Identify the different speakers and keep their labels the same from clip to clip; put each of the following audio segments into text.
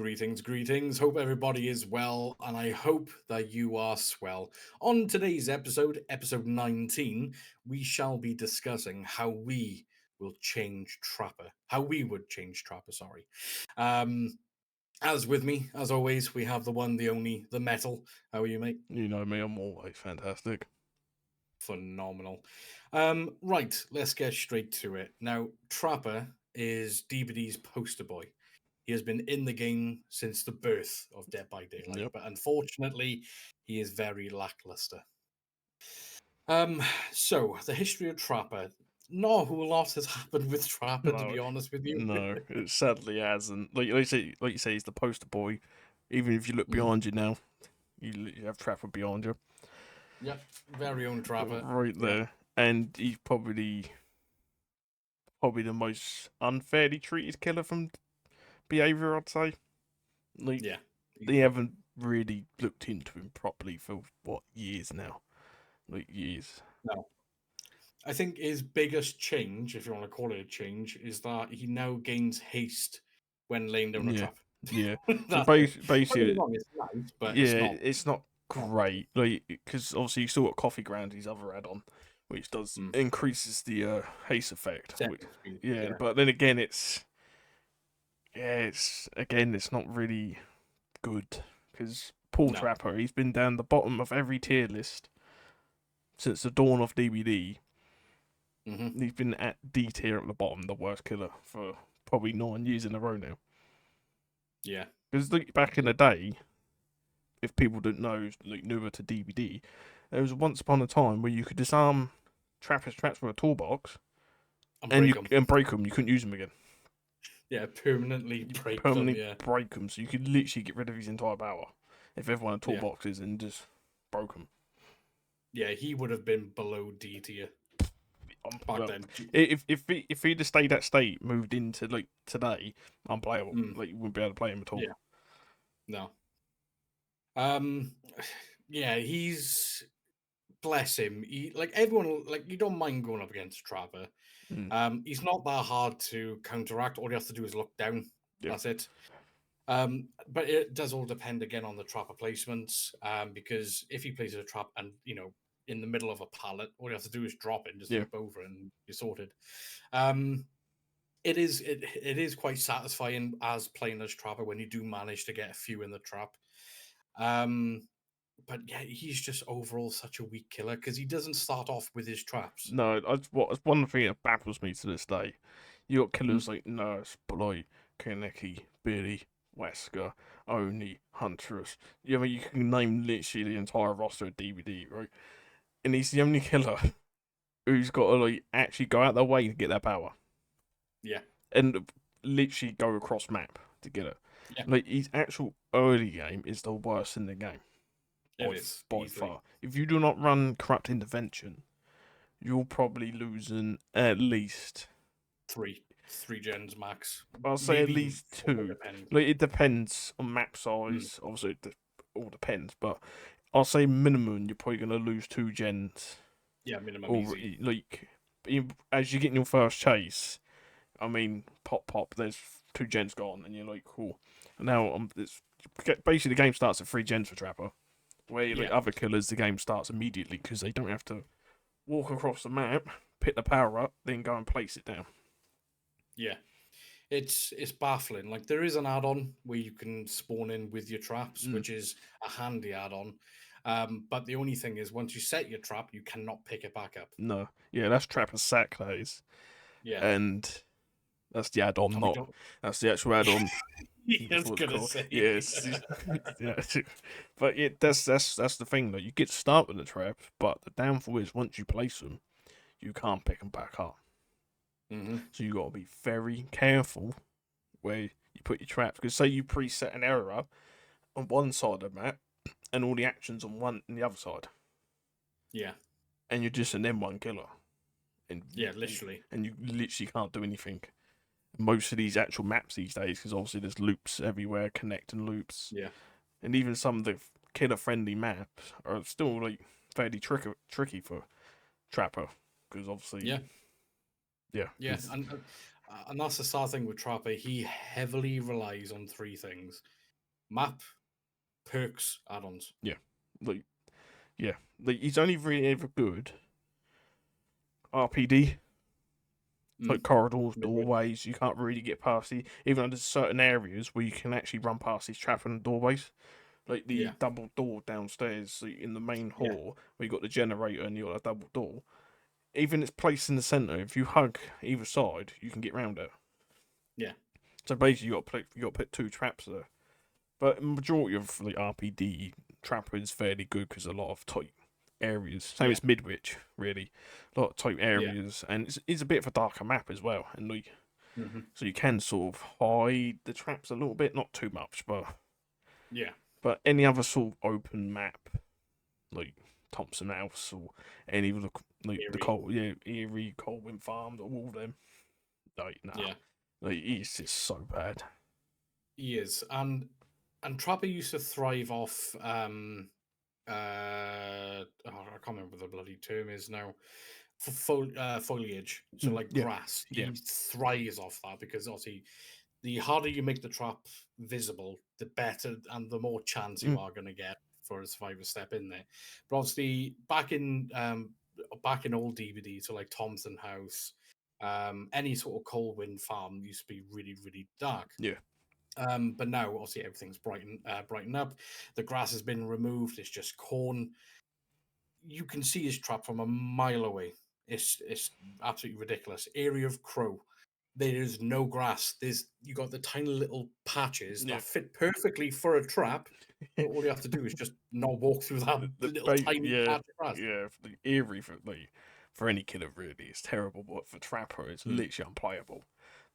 Speaker 1: Greetings, greetings. Hope everybody is well, and I hope that you are swell. On today's episode, episode 19, we shall be discussing how we will change Trapper. How we would change Trapper, sorry. Um, as with me, as always, we have the one, the only, the Metal. How are you, mate?
Speaker 2: You know me, I'm always fantastic.
Speaker 1: Phenomenal. Right, let's get straight to it. Now, Trapper is DBD's poster boy. He has been in the game since the birth of Dead by Daylight,
Speaker 2: Yep.
Speaker 1: but unfortunately, he is very lackluster. Um, so the history of Trapper. Not a whole lot has happened with Trapper, to
Speaker 2: No,
Speaker 1: be honest with you.
Speaker 2: no, it sadly hasn't. Like you say, he's the poster boy. Even if you look
Speaker 1: Mm.
Speaker 2: behind you now, you have Trapper behind you,
Speaker 1: Yep, very own Trapper.
Speaker 2: right
Speaker 1: Yeah,
Speaker 2: there, and he's probably the most unfairly treated killer from behavior. I'd say. Like
Speaker 1: yeah,
Speaker 2: they
Speaker 1: easily.
Speaker 2: haven't really looked into him properly for what years now, like years.
Speaker 1: No. I think his biggest change, if you want to call it a change, is that he now gains haste when laying down a
Speaker 2: Yeah,
Speaker 1: trap.
Speaker 2: yeah. So
Speaker 1: That's it. Don't get me
Speaker 2: basically,
Speaker 1: wrong, it's nice, but
Speaker 2: yeah,
Speaker 1: it's not.
Speaker 2: it's not
Speaker 1: Not
Speaker 2: great, like because obviously you still got Coffee Ground, his other add-on, which does
Speaker 1: mm.
Speaker 2: increases the haste effect. Which,
Speaker 1: Second speed.
Speaker 2: yeah,
Speaker 1: Yeah,
Speaker 2: but then again, it's not really good because Paul
Speaker 1: no.
Speaker 2: Trapper, he's been down the bottom of every tier list since the dawn of DBD.
Speaker 1: Hmm.
Speaker 2: He's been at D tier at the bottom, the worst killer for probably 9 years in a row now.
Speaker 1: Yeah,
Speaker 2: Because like, back in the day, if people didn't know, like newer to DBD, there was once upon a time where you could disarm Trapper's traps with a toolbox
Speaker 1: and
Speaker 2: and
Speaker 1: break
Speaker 2: you
Speaker 1: them.
Speaker 2: and break them. You couldn't use them again.
Speaker 1: Yeah, permanently
Speaker 2: You
Speaker 1: break them.
Speaker 2: permanently
Speaker 1: Yeah,
Speaker 2: break them, so you could literally get rid of his entire power if everyone had
Speaker 1: yeah,
Speaker 2: toolboxes and just broke them.
Speaker 1: yeah. He would have been below D tier back
Speaker 2: Well,
Speaker 1: then.
Speaker 2: if he'd have stayed that state, moved into like today, unplayable.
Speaker 1: Mm,
Speaker 2: Like you wouldn't be able to play him at all.
Speaker 1: yeah, no. Um, yeah, he's bless him. He like everyone like you don't mind going up against Trapper.
Speaker 2: Mm,
Speaker 1: He's not that hard to counteract. All you have to do is look down.
Speaker 2: yeah,
Speaker 1: That's it. But it does all depend again on the trapper placements. Because if he places a trap and in the middle of a pallet, all you have to do is drop it and just
Speaker 2: yeah.
Speaker 1: leap over and you're sorted. Um, it is quite satisfying as playing as trapper when you do manage to get a few in the trap. Um, but yeah, he's just overall such a weak killer because he doesn't start off with his traps.
Speaker 2: No, what one thing that baffles me to this day. You got
Speaker 1: Mm,
Speaker 2: killers like Nurse, Bloy, Kaneki, Billy, Wesker, Oni, Huntress. You can name literally the entire roster of DVD, right? And he's the only killer who's got to like actually go out their way to get that power
Speaker 1: yeah,
Speaker 2: and literally go across map to get it.
Speaker 1: yeah,
Speaker 2: Like his actual early game is the worst in the game
Speaker 1: it is
Speaker 2: by
Speaker 1: easily
Speaker 2: far. If you do not run corrupt intervention, you're probably losing at least
Speaker 1: three gens max,
Speaker 2: I'll say at
Speaker 1: maybe even
Speaker 2: least
Speaker 1: four,
Speaker 2: two.
Speaker 1: depends.
Speaker 2: Like it depends on map
Speaker 1: Mm,
Speaker 2: size. Obviously, it all depends, but I'll say minimum you're probably gonna lose two gens.
Speaker 1: yeah, minimum
Speaker 2: Or
Speaker 1: easy.
Speaker 2: like as you get in your first chase, I mean, pop, there's two gens gone, and you're like, cool. Now it's basically the game starts at three gens for Trapper. Where like
Speaker 1: Yeah,
Speaker 2: other killers, the game starts immediately because they don't have to walk across the map, pick the power up, then go and place it down.
Speaker 1: yeah. It's baffling. Like there is an add-on where you can spawn in with your traps,
Speaker 2: Mm.
Speaker 1: which is a handy add-on. But the only thing is, once you set your trap, you cannot pick it back up.
Speaker 2: No, yeah, that's Trapper's sack days,
Speaker 1: Yeah,
Speaker 2: and that's the add-on,
Speaker 1: and we
Speaker 2: not
Speaker 1: don't.
Speaker 2: that's the actual add-on.
Speaker 1: I
Speaker 2: That's
Speaker 1: was
Speaker 2: what it's
Speaker 1: gonna
Speaker 2: called.
Speaker 1: say.
Speaker 2: Yes, yeah. But yeah, that's the thing though. You get to start with the traps, but the downfall is once you place them, you can't pick them back up.
Speaker 1: Hmm.
Speaker 2: So you got to be very careful where you put your traps. Because say you preset an area on one side of the map and all the actions on the other side,
Speaker 1: Yeah,
Speaker 2: and you're just an M1 killer, and
Speaker 1: yeah, literally.
Speaker 2: you literally can't do anything. Most of these actual maps these days, because obviously there's loops everywhere, connecting loops,
Speaker 1: Yeah,
Speaker 2: and even some of the killer-friendly maps are still like fairly tricky for Trapper, because obviously,
Speaker 1: yeah,
Speaker 2: yeah,
Speaker 1: yeah. And And that's the sad thing with Trapper. He heavily relies on three things: map, perks, add-ons.
Speaker 2: Yeah, like yeah, like he's only really ever good RPD, like
Speaker 1: Mm.
Speaker 2: corridors,
Speaker 1: Midway.
Speaker 2: doorways. You can't really get past the, even though there's certain areas where you can actually run past these trap and doorways, like the
Speaker 1: Yeah,
Speaker 2: double door downstairs in the main
Speaker 1: yeah,
Speaker 2: hall where you got the generator and you got a double door. Even it's placed in the center. If you hug either side, you can get round it.
Speaker 1: yeah,
Speaker 2: So basically, you got to put two traps there. But majority of the RPD trapper is fairly good because a lot of tight areas. Same
Speaker 1: yeah,
Speaker 2: as Midwich, really, a lot of tight
Speaker 1: yeah.
Speaker 2: areas, and it's a bit of a darker map as well. And like,
Speaker 1: Hmm.
Speaker 2: so you can sort of hide the traps a little bit, not too much,
Speaker 1: Yeah,
Speaker 2: but any other sort of open map like Thompson House or any of the like the
Speaker 1: Eerie.
Speaker 2: Col Erie, Colwyn Farms, all of them. Like nah,
Speaker 1: Yeah,
Speaker 2: like it's just so bad.
Speaker 1: he is. And Trapper used to thrive off I can't remember what the bloody term is now. For foliage, so like
Speaker 2: Yeah,
Speaker 1: grass,
Speaker 2: yeah,
Speaker 1: he thrives off that because obviously the harder you make the trap visible, the better and the more chance you
Speaker 2: mm,
Speaker 1: are going to get for a survivor step in there. But obviously, back in old DVD, so like Thompson House, any sort of Colwyn farm used to be really really dark.
Speaker 2: yeah,
Speaker 1: But now obviously everything's brightened up. The grass has been removed. It's just corn. You can see his trap from a mile away. It's absolutely ridiculous. Area of Crow. There is no grass. You got the tiny little patches
Speaker 2: yeah.
Speaker 1: that fit perfectly for a trap. But all you have to do is just not walk through that little tiny
Speaker 2: Yeah,
Speaker 1: patch of grass.
Speaker 2: yeah. For the eerie for like for any killer really, it's terrible. But for trapper, it's
Speaker 1: Mm,
Speaker 2: literally unplayable.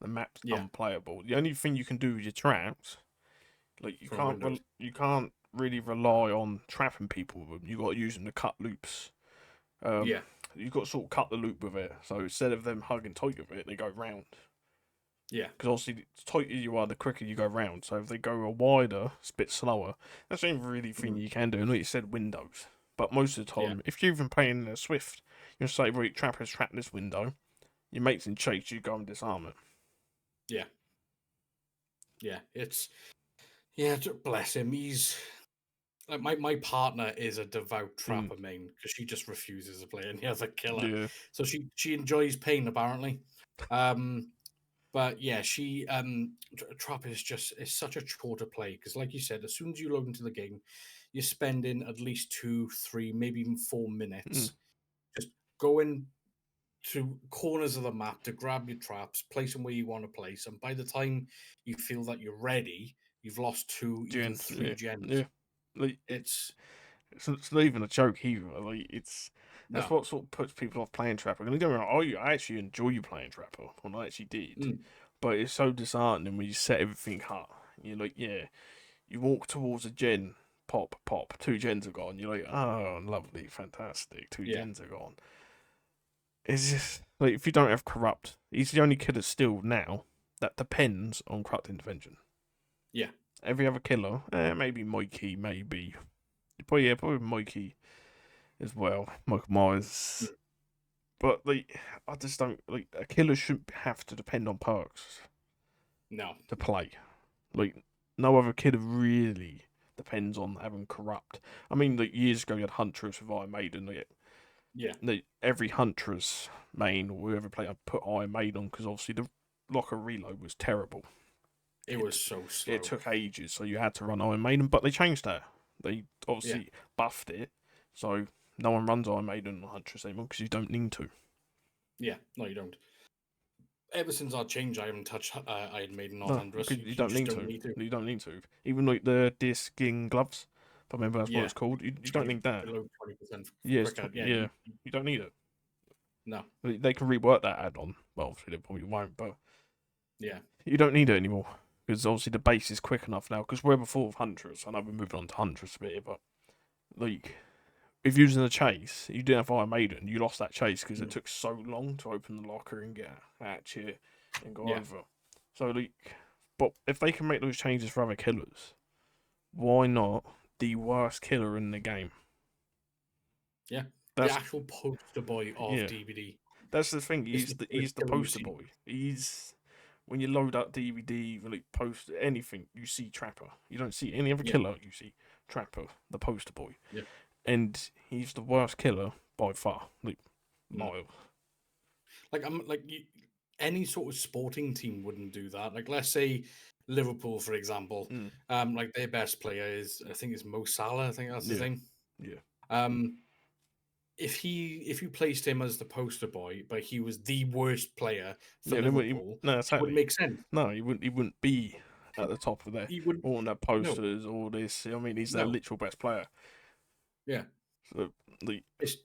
Speaker 2: The map's
Speaker 1: yeah,
Speaker 2: unplayable. The only thing you can do with your traps, like
Speaker 1: from windows.
Speaker 2: you can't really rely on trapping people with them. You got to use them to cut loops. Um,
Speaker 1: Yeah,
Speaker 2: you got to sort of cut the loop with it. So instead of them hugging tight with it, they go round.
Speaker 1: yeah,
Speaker 2: Because obviously, the tighter you are, the quicker you go round. So if they go a wider, it's a bit slower. That's the only really thing
Speaker 1: mm,
Speaker 2: you can do. And like you said, windows. But most of the
Speaker 1: yeah,
Speaker 2: time, if you're even playing a Swift, you'll say, right, trapper's trapped this window. Your mate's in chase, you go and disarm it.
Speaker 1: yeah, yeah. Yeah. Bless him. He's like my partner is a devout
Speaker 2: Mm,
Speaker 1: trapper main because she just refuses to play any other killer.
Speaker 2: yeah.
Speaker 1: So she enjoys pain apparently. Um, but yeah, she trap is such a chore to play because, like you said, as soon as you log into the game, you're spending at least 2, 3, maybe even four
Speaker 2: Mm,
Speaker 1: minutes just going to corners of the map to grab your traps, place them where you want to place, and by the time you feel that you're ready, you've lost two, even
Speaker 2: gens,
Speaker 1: three
Speaker 2: yeah.
Speaker 1: gens.
Speaker 2: Yeah. Like,
Speaker 1: It's
Speaker 2: it's not even a joke either. Like, that's
Speaker 1: no.
Speaker 2: what sort of puts people off playing Trapper. And don't get me wrong, I actually enjoy playing Trapper. Well, I actually did.
Speaker 1: Mm,
Speaker 2: But it's so disheartening when you set everything up. You're like, yeah, you walk towards a gen, pop, pop, two gens are gone. You're like, oh, lovely, fantastic, two
Speaker 1: yeah,
Speaker 2: gens are gone. It's just like if you don't have corrupt, he's the only killer still now that depends on corrupt intervention.
Speaker 1: yeah,
Speaker 2: Every other killer, maybe Mikey, maybe, but yeah, probably Mikey as well, Michael Myers.
Speaker 1: mm,
Speaker 2: But like, I just don't like a killer shouldn't have to depend on perks
Speaker 1: no,
Speaker 2: to play. Like no other killer really depends on having corrupt. I mean, like years ago you had Huntress with Iron Maiden.
Speaker 1: yeah.
Speaker 2: Every Huntress main or whoever played, I put Iron Maiden on because obviously the locker reload was terrible.
Speaker 1: It was so
Speaker 2: It
Speaker 1: slow.
Speaker 2: took ages, so you had to run Iron Maiden. But they changed that. They
Speaker 1: Yeah,
Speaker 2: obviously buffed it, so no one runs Iron Maiden on Huntress anymore because you don't need to.
Speaker 1: yeah. No, you don't. Ever since our change, I haven't touched Iron Maiden or
Speaker 2: No,
Speaker 1: Huntress.
Speaker 2: because
Speaker 1: You,
Speaker 2: you
Speaker 1: you
Speaker 2: don't
Speaker 1: just
Speaker 2: need
Speaker 1: don't
Speaker 2: to.
Speaker 1: need to.
Speaker 2: You don't need to. Even like the deer skin gloves, if I remember that's what
Speaker 1: Yeah,
Speaker 2: it's called. You don't
Speaker 1: 20
Speaker 2: need that.
Speaker 1: below 20%
Speaker 2: Yes,
Speaker 1: quicker. Yeah,
Speaker 2: yeah. You don't need it.
Speaker 1: no,
Speaker 2: They can rework that add-on. Well, obviously they probably won't, but
Speaker 1: yeah,
Speaker 2: you don't need it anymore because obviously the base is quick enough now. Because where before with Huntress, I know we're moving on to Huntress a bit, here, but like if using a chase, you didn't have Iron Maiden, you lost that chase because it
Speaker 1: mm,
Speaker 2: took so long to open the locker and get at you and go
Speaker 1: yeah,
Speaker 2: over. So like, but if they can make those changes for other killers, why not the worst killer in the game?
Speaker 1: yeah. The
Speaker 2: That's
Speaker 1: actual poster boy of
Speaker 2: yeah.
Speaker 1: DVD.
Speaker 2: That's the thing.
Speaker 1: It's the
Speaker 2: He's
Speaker 1: first
Speaker 2: the
Speaker 1: killer you
Speaker 2: poster
Speaker 1: see.
Speaker 2: boy. He's when you load up DVD, like post anything, you see Trapper. You don't see any other
Speaker 1: Yeah.
Speaker 2: killer. You see Trapper, the poster boy,
Speaker 1: Yeah.
Speaker 2: and he's the worst killer by far, like
Speaker 1: Mm.
Speaker 2: miles.
Speaker 1: Like I'm like any sort of sporting team wouldn't do that. Like let's say Liverpool, for example,
Speaker 2: Mm.
Speaker 1: like their best player is I think it's Mo Salah. I think that's his
Speaker 2: Yeah,
Speaker 1: name.
Speaker 2: yeah,
Speaker 1: Um, if you placed him as the poster boy, but he was the worst player for
Speaker 2: yeah. Then
Speaker 1: Liverpool,
Speaker 2: no,
Speaker 1: it would
Speaker 2: exactly.
Speaker 1: make sense.
Speaker 2: No, he wouldn't be at the top of there.
Speaker 1: He would
Speaker 2: All their
Speaker 1: no,
Speaker 2: posters, all this. I mean, he's their
Speaker 1: no,
Speaker 2: literal best player.
Speaker 1: yeah.
Speaker 2: So, like,
Speaker 1: It's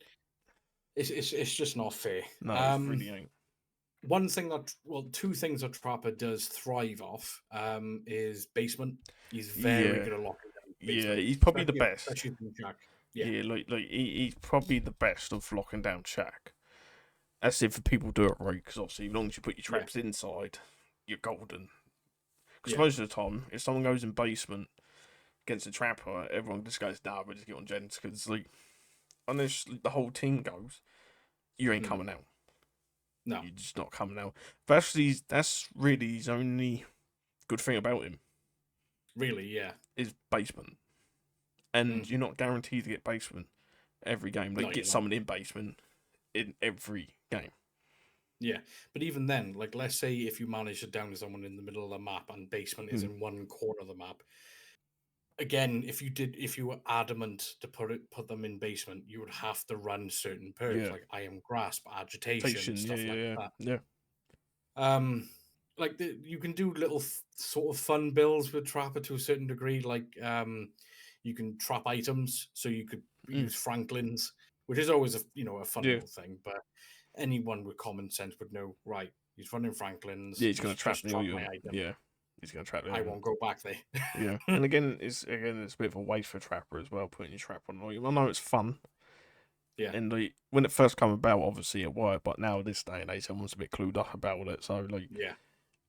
Speaker 1: it's just not fair.
Speaker 2: no, it really ain't.
Speaker 1: One thing that well, two things that Trapper does thrive off is basement. He's very
Speaker 2: Yeah,
Speaker 1: good at locking down
Speaker 2: yeah.
Speaker 1: basement,
Speaker 2: He's probably the best.
Speaker 1: especially from Jack. Yeah,
Speaker 2: Yeah, he's probably the best of locking down Shaq. That's if people do it right, because obviously, as long as you put your
Speaker 1: yeah,
Speaker 2: traps inside, you're golden. Because
Speaker 1: yeah,
Speaker 2: most of the time, if someone goes in basement against a trapper, everyone just goes, "Nah, we just get on gents." Because like, unless the whole team goes, you ain't
Speaker 1: mm,
Speaker 2: coming out.
Speaker 1: no,
Speaker 2: You're just not coming out. That's really his only good thing about him
Speaker 1: really, yeah,
Speaker 2: is basement, and
Speaker 1: mm,
Speaker 2: you're not guaranteed to get basement every game.
Speaker 1: no,
Speaker 2: Like
Speaker 1: you're
Speaker 2: get
Speaker 1: not.
Speaker 2: someone in basement in every game.
Speaker 1: Yeah, but even then, like let's say if you manage to down someone in the middle of the map and basement is
Speaker 2: Mm.
Speaker 1: in one corner of the map, again, if you were adamant to put them in basement, you would have to run certain perks
Speaker 2: Yeah,
Speaker 1: like I am grasp, agitation,
Speaker 2: station. Yeah,
Speaker 1: stuff
Speaker 2: yeah,
Speaker 1: like
Speaker 2: yeah,
Speaker 1: that.
Speaker 2: yeah.
Speaker 1: Like you can do little sort of fun builds with Trapper to a certain degree. Like you can trap items, so you could
Speaker 2: Mm.
Speaker 1: use Franklin's, which is always a a fun
Speaker 2: Yeah,
Speaker 1: little thing. But anyone with common sense would know, right? He's running Franklin's.
Speaker 2: yeah. He's gonna
Speaker 1: He's
Speaker 2: trap
Speaker 1: just
Speaker 2: the
Speaker 1: trapped my
Speaker 2: item.
Speaker 1: item.
Speaker 2: Yeah, he's gonna trap the
Speaker 1: I
Speaker 2: item.
Speaker 1: won't go back there.
Speaker 2: Yeah, and it's a bit of a waste for Trapper as well, putting your trap on item. I know it's fun,
Speaker 1: Yeah,
Speaker 2: and like when it first came about, obviously it worked. But now this day and age, everyone's a bit clued up about it. So like,
Speaker 1: yeah,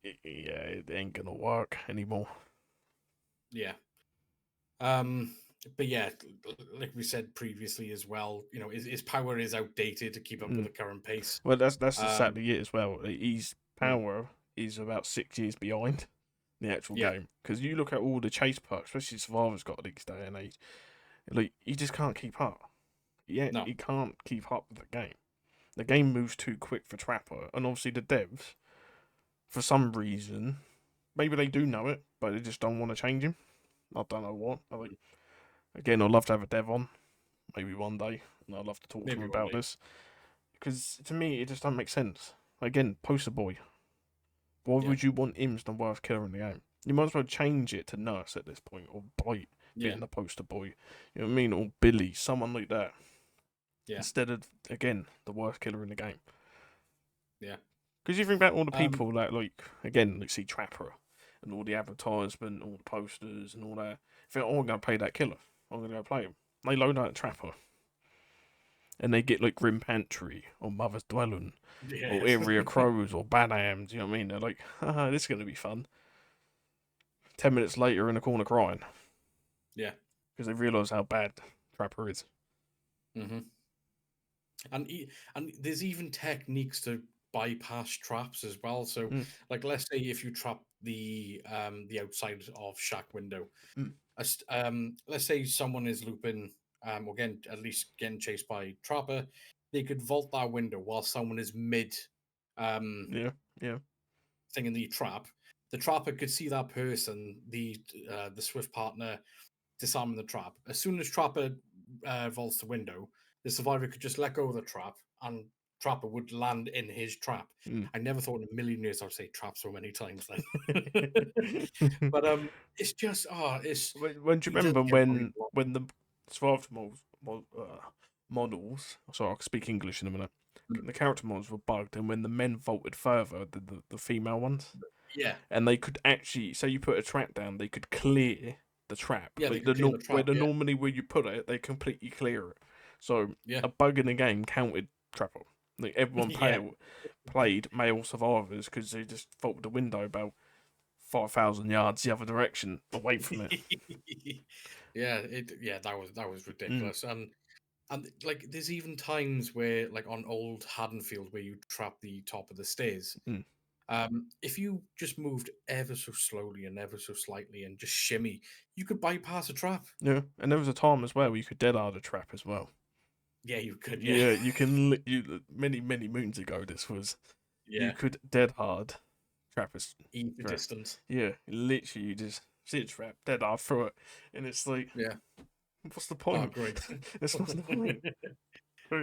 Speaker 2: yeah, it ain't gonna work anymore.
Speaker 1: yeah. But yeah, like we said previously as well, his power is outdated to keep up with
Speaker 2: Mm.
Speaker 1: the current pace.
Speaker 2: Well, that's
Speaker 1: Um,
Speaker 2: exactly it as well. His
Speaker 1: mm,
Speaker 2: power is about 6 years behind the actual
Speaker 1: yeah,
Speaker 2: game because you look at all the chase perks, especially Survivor's got these day and age. Like he just can't keep up. Yeah,
Speaker 1: no,
Speaker 2: he can't keep up with the game. The game moves too quick for Trapper, and obviously the devs, for some reason, maybe they do know it, but they just don't want to change him. I don't know what. Again, I'd love to have a dev on, maybe one day, and I'd love to talk to him
Speaker 1: maybe one
Speaker 2: about
Speaker 1: day.
Speaker 2: this because to me it just doesn't make sense. Again, poster boy. Why
Speaker 1: Yeah,
Speaker 2: would you want him as the worst killer in the game? You might as well change it to Nurse at this point, or Bite
Speaker 1: yeah,
Speaker 2: being the poster boy. You know what I mean? Or Billy, someone like that.
Speaker 1: yeah,
Speaker 2: Instead of, again, the worst killer in the game.
Speaker 1: yeah.
Speaker 2: Because you think about all the
Speaker 1: Um,
Speaker 2: people that, like, again, like, see Trapper and all the advertisement, all the posters and all that. Think, oh, I'm going to play that killer. I'm going to go play him. They load out Trapper. And they get, like, Grim Pantry or Mother's Dwelling
Speaker 1: yeah,
Speaker 2: or Area Crows or Bad Hams. You know what I mean? They're like, haha, this is going to be fun. 10 minutes later in the corner crying
Speaker 1: yeah.
Speaker 2: because they realise how bad Trapper is.
Speaker 1: Hmm. And there's even techniques to bypass traps as well. So,
Speaker 2: Mm,
Speaker 1: like, let's say if you trap the outside of shack window,
Speaker 2: mm.
Speaker 1: let's say someone is looping, or again at least getting chased by trapper, they could vault that window while someone is mid um
Speaker 2: Yeah, yeah,
Speaker 1: thing in the trap. The trapper could see that person, the swift partner, disarming the trap. As soon as trapper vaults the window, the survivor could just let go of the trap, and trapper would land in his trap.
Speaker 2: mm.
Speaker 1: I never thought in a million years I'd say trap so many times then. But it's just it's
Speaker 2: When do you
Speaker 1: he does
Speaker 2: remember
Speaker 1: get bullied a lot.
Speaker 2: when the Survivor models? Sorry, I'll speak English in a minute.
Speaker 1: Mm.
Speaker 2: The character models were bugged, and when the men vaulted further, the female ones,
Speaker 1: Yeah,
Speaker 2: and they could actually say you put a trap down, they could clear the trap.
Speaker 1: yeah, they
Speaker 2: Like
Speaker 1: could clear the
Speaker 2: where
Speaker 1: trap.
Speaker 2: the
Speaker 1: Yeah,
Speaker 2: normally where you put it, they completely clear it. So
Speaker 1: yeah,
Speaker 2: a bug in the game counted Trapper. Like everyone
Speaker 1: yeah.
Speaker 2: played male survivors because they just vaulted the window about 5,000 yards the other direction away from it.
Speaker 1: Yeah, that was
Speaker 2: Mm,
Speaker 1: ridiculous. And like there's even times where like on old Haddonfield where you trap the top of the stairs.
Speaker 2: mm.
Speaker 1: If you just moved ever so slowly and ever so slightly and just shimmy, you could bypass a trap.
Speaker 2: Yeah, and there was a time as well where you could dead hard a trap as well.
Speaker 1: Yeah, you could. Yeah,
Speaker 2: Yeah, you can. You many moons ago, this was you
Speaker 1: yeah.
Speaker 2: could dead hard trap a
Speaker 1: Eat the
Speaker 2: trap.
Speaker 1: distance.
Speaker 2: Yeah, literally, you just see a trap, dead hard through it, and it's like,
Speaker 1: Yeah.
Speaker 2: what's the
Speaker 1: Oh,
Speaker 2: point?
Speaker 1: great.
Speaker 2: It's not the point.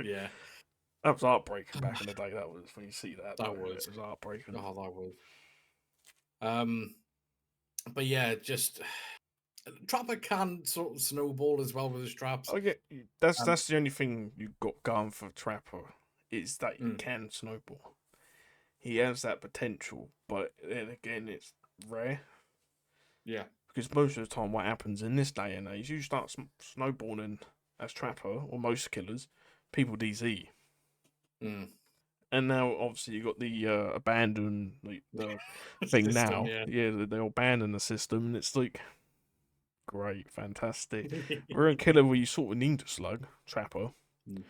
Speaker 1: Yeah,
Speaker 2: That was heartbreaking back in the day. That was when you see that.
Speaker 1: that
Speaker 2: Though,
Speaker 1: was.
Speaker 2: it was heartbreaking.
Speaker 1: Oh, that was. Um, but yeah, just Trapper can sort of snowball as well with his traps.
Speaker 2: Oh yeah,
Speaker 1: Um,
Speaker 2: that's the only thing you got going for Trapper is that he
Speaker 1: mm,
Speaker 2: can snowball. He has that potential, but then again, it's rare
Speaker 1: yeah,
Speaker 2: because most of the time, what happens in this day and age, you start snowballing as Trapper or most killers, people DZ.
Speaker 1: mm.
Speaker 2: And now, obviously, you got the abandon the thing
Speaker 1: System.
Speaker 2: now.
Speaker 1: Yeah,
Speaker 2: Yeah, they abandon the system, and it's like great, fantastic. We're a killer where you sort of need a slug Trapper.
Speaker 1: Mm.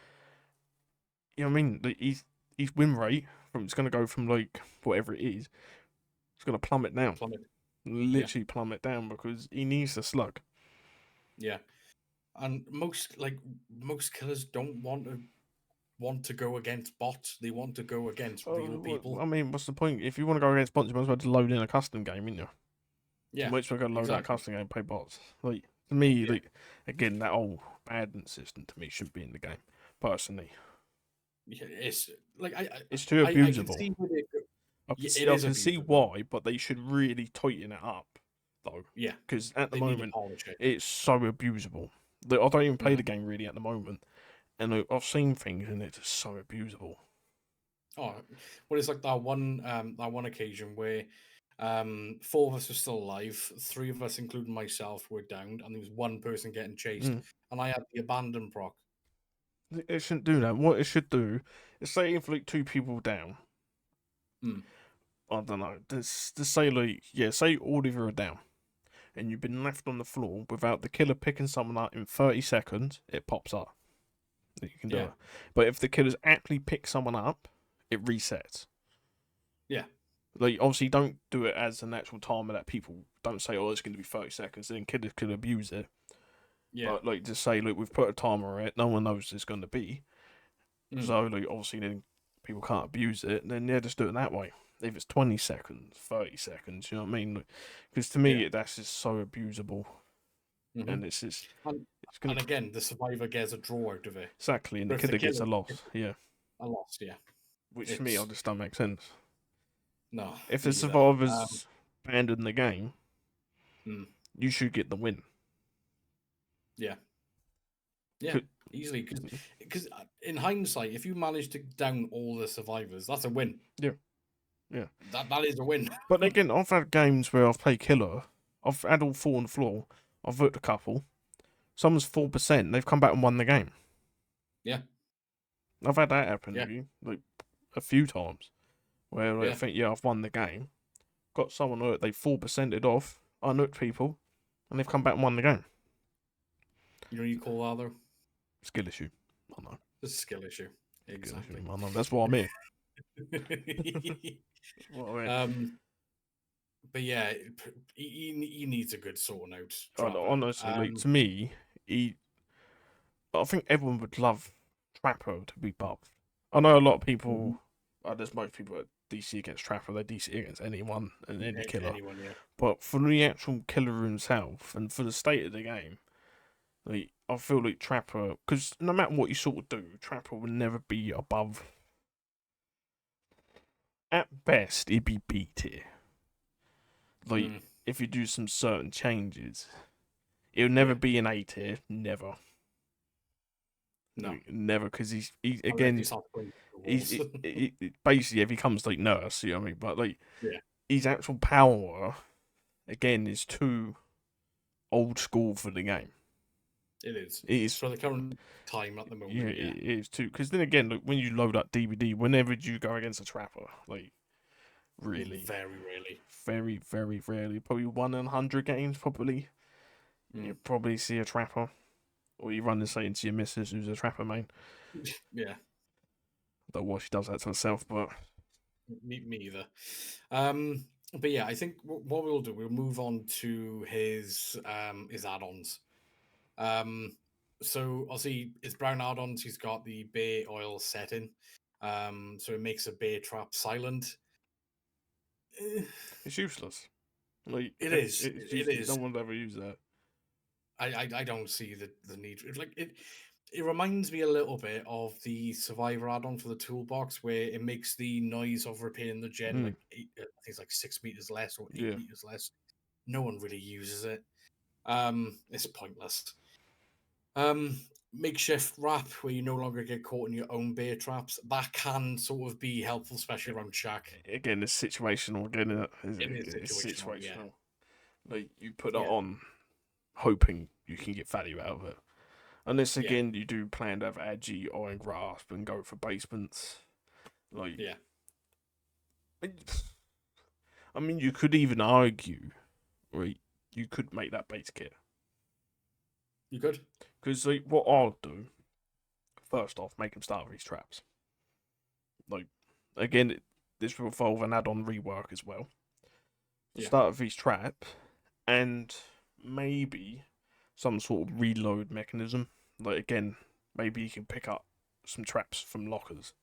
Speaker 2: You know what I mean? His win rate from it's going to go from like whatever it is, it's going to plummet down,
Speaker 1: Plummet. Yeah,
Speaker 2: literally plummet down because he needs the slug.
Speaker 1: yeah. And most killers don't want to go against bots. They want to go against real
Speaker 2: I
Speaker 1: people.
Speaker 2: mean, what's the point? If you want to go against bots, you might as well just load in a custom game, innit? You
Speaker 1: Yeah,
Speaker 2: might as well go load that
Speaker 1: exactly.
Speaker 2: custom game and play bots. Like to me,
Speaker 1: Yeah,
Speaker 2: like again, that old badness system to me shouldn't be in the game. Personally,
Speaker 1: yeah. It's like
Speaker 2: it's too
Speaker 1: I can
Speaker 2: abusable.
Speaker 1: see where they go. Yeah, it
Speaker 2: I
Speaker 1: is
Speaker 2: can see
Speaker 1: abusable.
Speaker 2: why, but they should really tighten it up, though,
Speaker 1: Yeah,
Speaker 2: because at the
Speaker 1: they need to
Speaker 2: moment
Speaker 1: polish it.
Speaker 2: it's so abusable. Like, I don't even play
Speaker 1: Mhm.
Speaker 2: the game really at the moment, and I've seen things and it's just so abusable.
Speaker 1: Oh, well, it's like that one occasion where four of us were still alive, three of us, including myself, were downed, and there was one person getting chased,
Speaker 2: Mm.
Speaker 1: and I had the abandon proc.
Speaker 2: It shouldn't do that. What it should do is say if like two people down,
Speaker 1: Mm.
Speaker 2: I don't know, just say like yeah, say all of you are down, and you've been left on the floor without the killer picking someone up in 30 seconds, it pops up that you can do
Speaker 1: Yeah,
Speaker 2: it. But if the killers actually pick someone up, it resets.
Speaker 1: yeah,
Speaker 2: Like obviously don't do it as an actual timer that people don't say, oh, it's going to be 30 seconds. Then killers could abuse it.
Speaker 1: yeah.
Speaker 2: But like just say, look, we've put a timer on it. No one knows it's going to be.
Speaker 1: Mm.
Speaker 2: So like obviously then people can't abuse it. Then yeah, just do it that way. If it's 20 seconds, 30 seconds, you know what I mean? Because to
Speaker 1: Yeah.
Speaker 2: me that's just so abusable,
Speaker 1: Hmm.
Speaker 2: and it's just
Speaker 1: And,
Speaker 2: it's going
Speaker 1: and
Speaker 2: to
Speaker 1: again, the survivor gets a draw out of it.
Speaker 2: exactly, and
Speaker 1: But
Speaker 2: the
Speaker 1: if the
Speaker 2: killer gets
Speaker 1: killer
Speaker 2: a
Speaker 1: if
Speaker 2: loss. Yeah,
Speaker 1: a loss, yeah,
Speaker 2: which to me I
Speaker 1: it's
Speaker 2: just don't make sense.
Speaker 1: no,
Speaker 2: If the
Speaker 1: me either.
Speaker 2: survivors abandon the game,
Speaker 1: Mm,
Speaker 2: you should get the win.
Speaker 1: yeah, yeah,
Speaker 2: Could-
Speaker 1: easily because in hindsight, if you manage to down all the survivors, that's a win.
Speaker 2: Yeah, yeah.
Speaker 1: That is a win.
Speaker 2: But again, I've had games where I've played killer. I've had all four on the floor. I've voted a couple. Someone's 4%. They've come back and won the game.
Speaker 1: Yeah,
Speaker 2: I've had that happen
Speaker 1: yeah,
Speaker 2: to you like a few times where like, I
Speaker 1: yeah.
Speaker 2: think yeah I've won the game. Got someone hurt. They 4%ed off. I knocked people, and they've come back and won the game.
Speaker 1: You know what you call that though?
Speaker 2: Skill issue. I know.
Speaker 1: It's a skill issue.
Speaker 2: Skill
Speaker 1: Exactly.
Speaker 2: issue. I know. That's why I'm here. That's why I'm here.
Speaker 1: But yeah, he needs a good sorting out.
Speaker 2: I know,
Speaker 1: Trapper.
Speaker 2: honestly, like to me, I think everyone would love Trapper to be buffed. I know a lot of people. There's most people that DC against Trapper. They DC against anyone and any killer.
Speaker 1: Anyone, yeah.
Speaker 2: But for the actual killer himself and for the state of the game, like I feel like Trapper, because no matter what you sort of do, Trapper will never be above. At best, he'd be B tier. Like
Speaker 1: Mm,
Speaker 2: if you do some certain changes, it'll never
Speaker 1: Yeah.
Speaker 2: be an A tier. Never.
Speaker 1: no.
Speaker 2: Like, never, because he's
Speaker 1: Unless
Speaker 2: again
Speaker 1: you start playing the
Speaker 2: he's
Speaker 1: walls.
Speaker 2: basically if he comes like nurse, you know what I mean. But like
Speaker 1: Yeah.
Speaker 2: his actual power again is too old school for the game.
Speaker 1: It is.
Speaker 2: It is
Speaker 1: For the current time at the moment,
Speaker 2: yeah,
Speaker 1: yeah.
Speaker 2: it is too. Because then again, like when you load up DVD, whenever you go against a Trapper, like really,
Speaker 1: Very rarely.
Speaker 2: very, very rarely, probably 1 in 100 games, probably you
Speaker 1: Mm.
Speaker 2: probably see a Trapper, or you run and say into your missus who's a Trapper main.
Speaker 1: Yeah.
Speaker 2: Don't know why she does that to herself, but
Speaker 1: Me either. But yeah, I think what we'll do, we'll move on to his add-ons. Um, so obviously it's brown add-ons. He's got the bear oil setting. So it makes a bear trap silent. Eh,
Speaker 2: It's useless. Like
Speaker 1: It is.
Speaker 2: it's
Speaker 1: It
Speaker 2: useless. No
Speaker 1: is.
Speaker 2: one would ever use that.
Speaker 1: I don't see the need. Like it reminds me a little bit of the Survivor add-on for the toolbox, where it makes the noise of repairing the gen
Speaker 2: Mm,
Speaker 1: like I think it's like 6 meters less or eight
Speaker 2: yeah.
Speaker 1: meters less. No one really uses it. It's pointless. Um, Makeshift wrap where you no longer get caught in your own bear traps. That can sort of be helpful, especially around Shack.
Speaker 2: Again, it's situational. Again,
Speaker 1: It is
Speaker 2: it's
Speaker 1: situational, yeah,
Speaker 2: situational. Like you put that
Speaker 1: yeah,
Speaker 2: on, hoping you can get value out of it. Unless
Speaker 1: yeah,
Speaker 2: again you do plan to have Agi, Iron Grasp, and go for basements. Like,
Speaker 1: yeah.
Speaker 2: I mean, you could even argue, right? You could make that base kit
Speaker 1: You could,
Speaker 2: because like what I'll do first off, make him start with his traps. Like, again, this will involve an add-on rework as well.
Speaker 1: yeah,
Speaker 2: Start with his trap, and maybe some sort of reload mechanism. Like again, maybe you can pick up some traps from lockers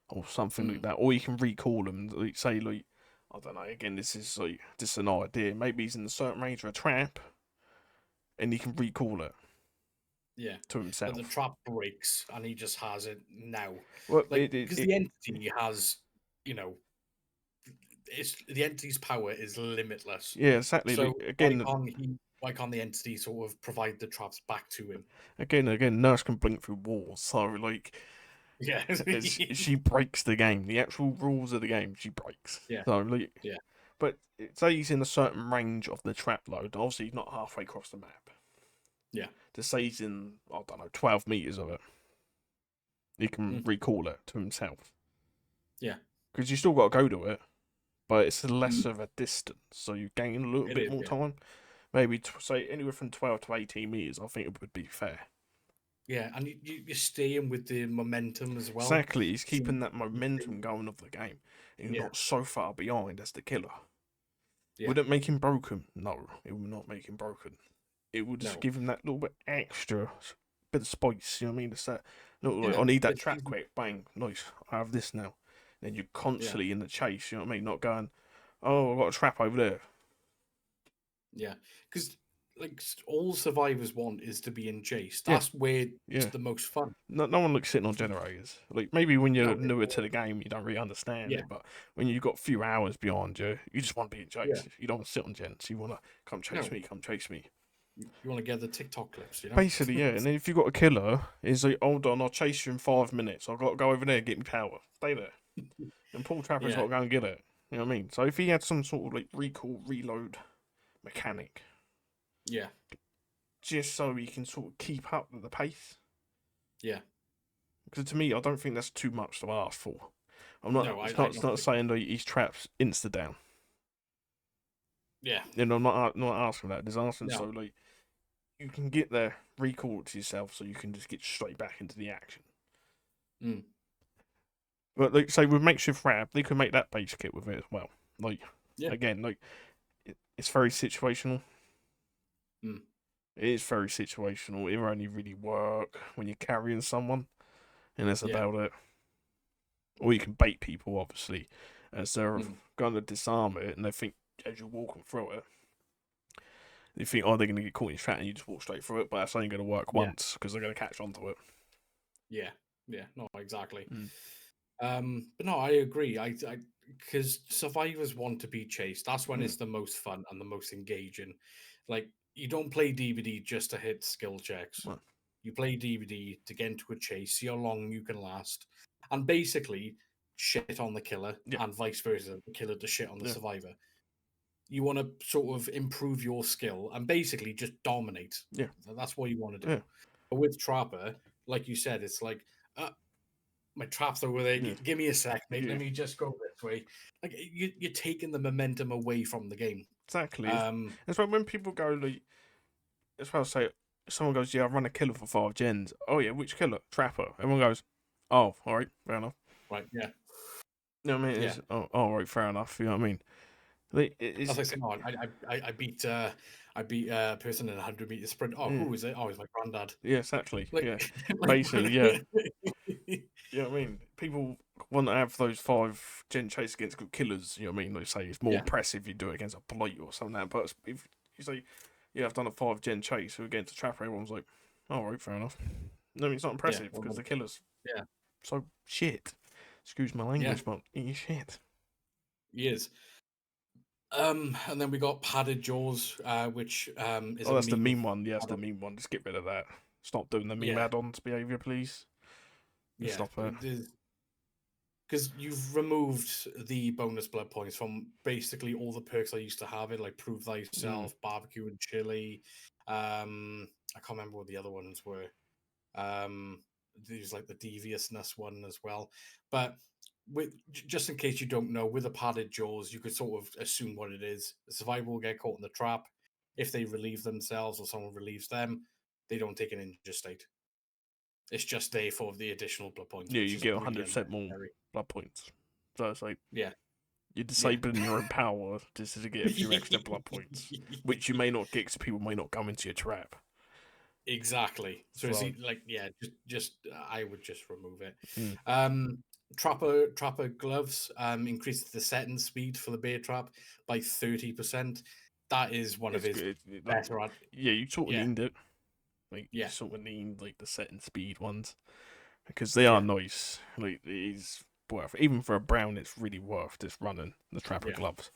Speaker 2: or something like
Speaker 1: mm,
Speaker 2: that, or you can recall them. Like say like I don't know. Again, this is an idea. Maybe he's in a certain range of a trap, and he can recall it
Speaker 1: yeah.
Speaker 2: to
Speaker 1: But the
Speaker 2: himself.
Speaker 1: trap breaks, and he just has it now,
Speaker 2: Well,
Speaker 1: like because the entity has, you know, it's the entity's power is limitless.
Speaker 2: yeah, exactly.
Speaker 1: So
Speaker 2: Like again,
Speaker 1: why can't the entity sort of provide the traps back to him?
Speaker 2: again, Nurse can blink through walls. So like,
Speaker 1: Yeah,
Speaker 2: she breaks the game. The actual rules of the game, she breaks.
Speaker 1: yeah,
Speaker 2: So like,
Speaker 1: yeah,
Speaker 2: but say he's in a certain range of the trap load. Obviously, he's not halfway across the map.
Speaker 1: yeah,
Speaker 2: To say he's in, I don't know, 12 meters of it, he can
Speaker 1: mm,
Speaker 2: recall it to himself.
Speaker 1: yeah.
Speaker 2: Because you still got to go to it, but it's
Speaker 1: Mm,
Speaker 2: less of a distance, so you gain a little
Speaker 1: it
Speaker 2: bit
Speaker 1: is.
Speaker 2: more
Speaker 1: Yeah,
Speaker 2: time. Maybe say anywhere from 12 to 18 meters. I think it would be fair.
Speaker 1: yeah, and you're staying with the momentum as well.
Speaker 2: Exactly, he's
Speaker 1: So
Speaker 2: keeping that momentum going of the game. And you're
Speaker 1: yeah,
Speaker 2: not so far behind as the killer.
Speaker 1: yeah,
Speaker 2: Would it make him broken? No, it would not make him broken. It would just
Speaker 1: no,
Speaker 2: give him that little bit extra bit of spice. You know what I mean? It's that little, like,
Speaker 1: yeah,
Speaker 2: I need that
Speaker 1: it's
Speaker 2: trap
Speaker 1: easy.
Speaker 2: quick, bang, nice. I have this now. Then you're
Speaker 1: Yeah,
Speaker 2: constantly in the chase. You know what I mean? Not going, oh, I've got a trap over there.
Speaker 1: yeah, because like all survivors want is to be in chase.
Speaker 2: Yeah,
Speaker 1: That's where it's
Speaker 2: yeah.
Speaker 1: the most fun.
Speaker 2: No one looks sitting on generators. Like maybe when you're
Speaker 1: No,
Speaker 2: newer to the game, you don't really understand
Speaker 1: yeah,
Speaker 2: it. But when you've got a few hours behind you, you just want to be in
Speaker 1: yeah,
Speaker 2: chase. You don't want to sit on gens. You want to come chase
Speaker 1: no.
Speaker 2: me, come chase me.
Speaker 1: You want to get the TikTok clips, you know?
Speaker 2: Basically, yeah. And then if you've got a killer, it's like, hold on, I'll chase you in 5 minutes. I've got to go over there and get me power. Stay there. And Paul Trapper's got
Speaker 1: Yeah,
Speaker 2: to go and get it. You know what I mean? So if he had some sort of like recall, reload mechanic,
Speaker 1: yeah,
Speaker 2: just so he can sort of keep up with the pace.
Speaker 1: yeah.
Speaker 2: Because to me, I don't think that's too much to ask for. I'm not.
Speaker 1: No,
Speaker 2: It's
Speaker 1: I
Speaker 2: not. It's
Speaker 1: don't
Speaker 2: not
Speaker 1: think.
Speaker 2: saying that he's traps insta down.
Speaker 1: Yeah,
Speaker 2: You know, I'm not asking that. Just asking so
Speaker 1: no,
Speaker 2: like you can get there, recall it to yourself, so you can just get straight back into the action.
Speaker 1: mm,
Speaker 2: But like say with makeshift wrap, they can make that base kit with it as well. Like
Speaker 1: yeah,
Speaker 2: again, like it's very situational.
Speaker 1: mm,
Speaker 2: It is very situational. It only really work when you're carrying someone, and that's
Speaker 1: yeah,
Speaker 2: about it. Or you can bait people, obviously, as they're
Speaker 1: mm,
Speaker 2: going to disarm it, and they think as you're walking through it, you think, oh, they're going to get caught in your trap, and you just walk straight through it. But that's only going to work
Speaker 1: yeah,
Speaker 2: once because they're going to catch onto it.
Speaker 1: yeah, yeah. No, exactly.
Speaker 2: Mm.
Speaker 1: But no, I agree. I, because survivors want to be chased. That's when
Speaker 2: Mm.
Speaker 1: it's the most fun and the most engaging. Like you don't play DVD just to hit skill checks.
Speaker 2: Well,
Speaker 1: You play DVD to get into a chase, see how long you can last, and basically shit on the killer
Speaker 2: yeah,
Speaker 1: and vice versa, the killer to shit on the
Speaker 2: yeah,
Speaker 1: survivor. You want to sort of improve your skill and basically just dominate.
Speaker 2: yeah,
Speaker 1: That's what you want to do.
Speaker 2: yeah,
Speaker 1: But with Trapper, like you said, it's like, uh, my trap's over there.
Speaker 2: yeah,
Speaker 1: Give me a sec, mate.
Speaker 2: yeah.
Speaker 1: Let me just go this way. Like you're taking the momentum away from the game.
Speaker 2: Exactly.
Speaker 1: Um,
Speaker 2: It's like when people go like, that's what I say. Someone goes, "Yeah, I run a killer for 5 gens." Oh yeah, which killer? Trapper. Everyone goes, "Oh, all right, fair enough."
Speaker 1: right, yeah,
Speaker 2: You know what I mean?
Speaker 1: Yeah.
Speaker 2: It's all right, fair enough. You know what I mean?
Speaker 1: That's
Speaker 2: It's
Speaker 1: like saying, oh, I beat a person in a 100-meter sprint. Oh,
Speaker 2: yeah,
Speaker 1: who is it? Oh, it's my granddad.
Speaker 2: yeah, exactly.
Speaker 1: Like,
Speaker 2: Yeah,
Speaker 1: like
Speaker 2: basically, yeah. You know what I mean? People want to have those 5 gen chase against good killers. You know what I mean? They say it's more
Speaker 1: yeah,
Speaker 2: impressive if you do it against a blight or something like that. But if you say, yeah, I've done a 5 gen chase against a trapper, everyone's like, all right, fair enough. No, it's not
Speaker 1: yeah,
Speaker 2: impressive because the killer's
Speaker 1: yeah,
Speaker 2: so shit. Excuse my
Speaker 1: yeah.
Speaker 2: language, but he's shit.
Speaker 1: He is. And then we got padded jaws, which is
Speaker 2: Oh,
Speaker 1: a
Speaker 2: that's the
Speaker 1: meme.
Speaker 2: meme one. Yeah, that's the
Speaker 1: add-on.
Speaker 2: meme one. Just get rid of that. Stop doing the meme
Speaker 1: Yeah,
Speaker 2: add-ons behavior, please. Just
Speaker 1: yeah.
Speaker 2: stop it.
Speaker 1: Because you've removed the bonus blood points from basically all the perks I used to have it, like prove
Speaker 2: Mm.
Speaker 1: thyself, barbecue and chili. I can't remember what the other ones were. Um, there's like the deviousness one as well. But just in case you don't know, with the padded jaws, you could sort of assume what it is. The survivor will get caught in the trap. If they relieve themselves or someone relieves them, they don't take an injured state. It's just there for the additional blood points,
Speaker 2: Yeah,
Speaker 1: which
Speaker 2: you
Speaker 1: is
Speaker 2: get
Speaker 1: really
Speaker 2: 100% more
Speaker 1: unnecessary.
Speaker 2: blood points. So it's like
Speaker 1: Yeah,
Speaker 2: you're
Speaker 1: yeah.
Speaker 2: disabling your own power just to get a few extra blood points, which you may not get because people may not come into your trap.
Speaker 1: Exactly. So is
Speaker 2: So,
Speaker 1: he like, yeah, just I would just remove it.
Speaker 2: mm,
Speaker 1: Um Trapper gloves increases the setting speed for the bear trap by 30%. That is one of
Speaker 2: it's
Speaker 1: his
Speaker 2: good.
Speaker 1: better
Speaker 2: Yeah, you sort of
Speaker 1: yeah,
Speaker 2: need it. Like you
Speaker 1: yeah,
Speaker 2: sort of need like the set and speed ones because they are
Speaker 1: yeah,
Speaker 2: nice. Like it is worth even for a brown. It's really worth just running the trapper
Speaker 1: yeah,
Speaker 2: gloves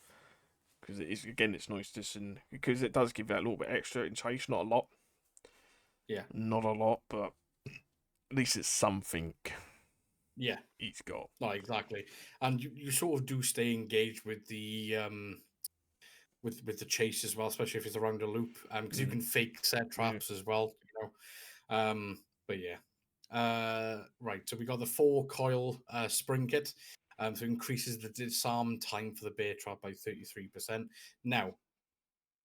Speaker 2: because it is again. It's nice just in because it does give that little bit extra in chase. Not a lot,
Speaker 1: yeah,
Speaker 2: not a lot, but at least it's something
Speaker 1: yeah.
Speaker 2: he's got.
Speaker 1: No, exactly. And you sort of do stay engaged with the with the chase as well, especially if it's around a loop. Because you
Speaker 2: Mm,
Speaker 1: can fake set
Speaker 2: yeah,
Speaker 1: traps as well, you know. But yeah. Right, so we got the 4 coil spring kit. So increases the disarm time for the bear trap by 33%. Now,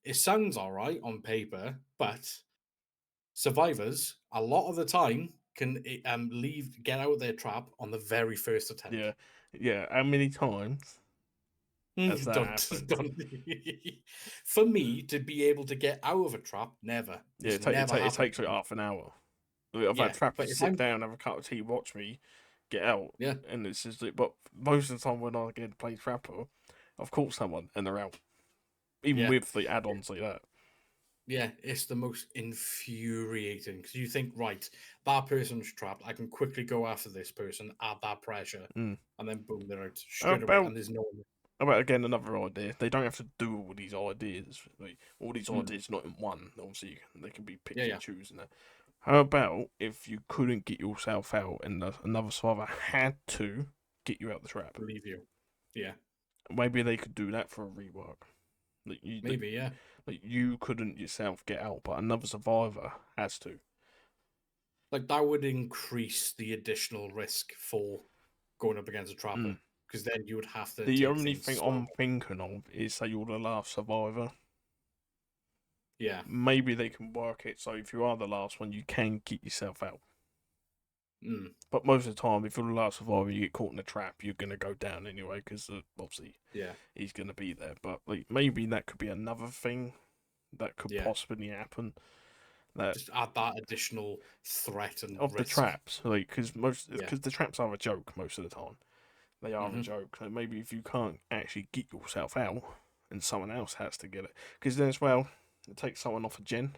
Speaker 1: it sounds all right on paper, but survivors a lot of the time can get out of their trap on the very first attempt.
Speaker 2: yeah, yeah. How many times has that
Speaker 1: Don't
Speaker 2: happened?
Speaker 1: don't. For me to be able to get out of a trap, never.
Speaker 2: Yeah,
Speaker 1: It's never
Speaker 2: it
Speaker 1: happened
Speaker 2: takes
Speaker 1: to
Speaker 2: like
Speaker 1: me.
Speaker 2: half an hour. Like, I've had
Speaker 1: Yeah,
Speaker 2: trappers
Speaker 1: but if
Speaker 2: sit
Speaker 1: I'm
Speaker 2: down, have a cup of tea, watch me get out,
Speaker 1: yeah,
Speaker 2: and it's just like. But most of the time when I get to play trapper, I've caught someone and they're out, even
Speaker 1: yeah,
Speaker 2: with the add-ons like that.
Speaker 1: yeah, it's the most infuriating because you think, right, that person's trapped. I can quickly go after this person, add that pressure,
Speaker 2: Mm.
Speaker 1: and then boom, they're out
Speaker 2: How
Speaker 1: straight away,
Speaker 2: about
Speaker 1: and there's no.
Speaker 2: how about again another idea? They don't have to do all these ideas. Like, all these
Speaker 1: Mm,
Speaker 2: ideas not in one. Obviously, they can be
Speaker 1: yeah,
Speaker 2: picked
Speaker 1: yeah,
Speaker 2: and chosen. That. How about if you couldn't get yourself out and another survivor had to get you out the trap?
Speaker 1: believe you. Yeah,
Speaker 2: Maybe they could do that for a rework.
Speaker 1: maybe, yeah.
Speaker 2: Like you couldn't yourself get out, but another survivor has to.
Speaker 1: Like that would increase the additional risk for going up against a trapper
Speaker 2: Mm.
Speaker 1: because then you would have to
Speaker 2: The
Speaker 1: take
Speaker 2: only
Speaker 1: things
Speaker 2: thing
Speaker 1: slow.
Speaker 2: I'm thinking of is say you're the last survivor.
Speaker 1: Yeah.
Speaker 2: Maybe they can work it so if you are the last one, you can get yourself out.
Speaker 1: Mm,
Speaker 2: But most of the time, if you're the last survivor, you get caught in a trap, you're gonna go down anyway because obviously
Speaker 1: yeah.
Speaker 2: he's gonna be there. But like maybe that could be another thing that could
Speaker 1: Yeah.
Speaker 2: possibly happen. That
Speaker 1: Just add that additional threat and
Speaker 2: of the
Speaker 1: risk.
Speaker 2: traps, like
Speaker 1: Yeah.
Speaker 2: because the traps are a joke most of the time. They are a
Speaker 1: Hmm.
Speaker 2: joke. So maybe if you can't actually get yourself out, and someone else has to get it, because then as well, it takes someone off a gen,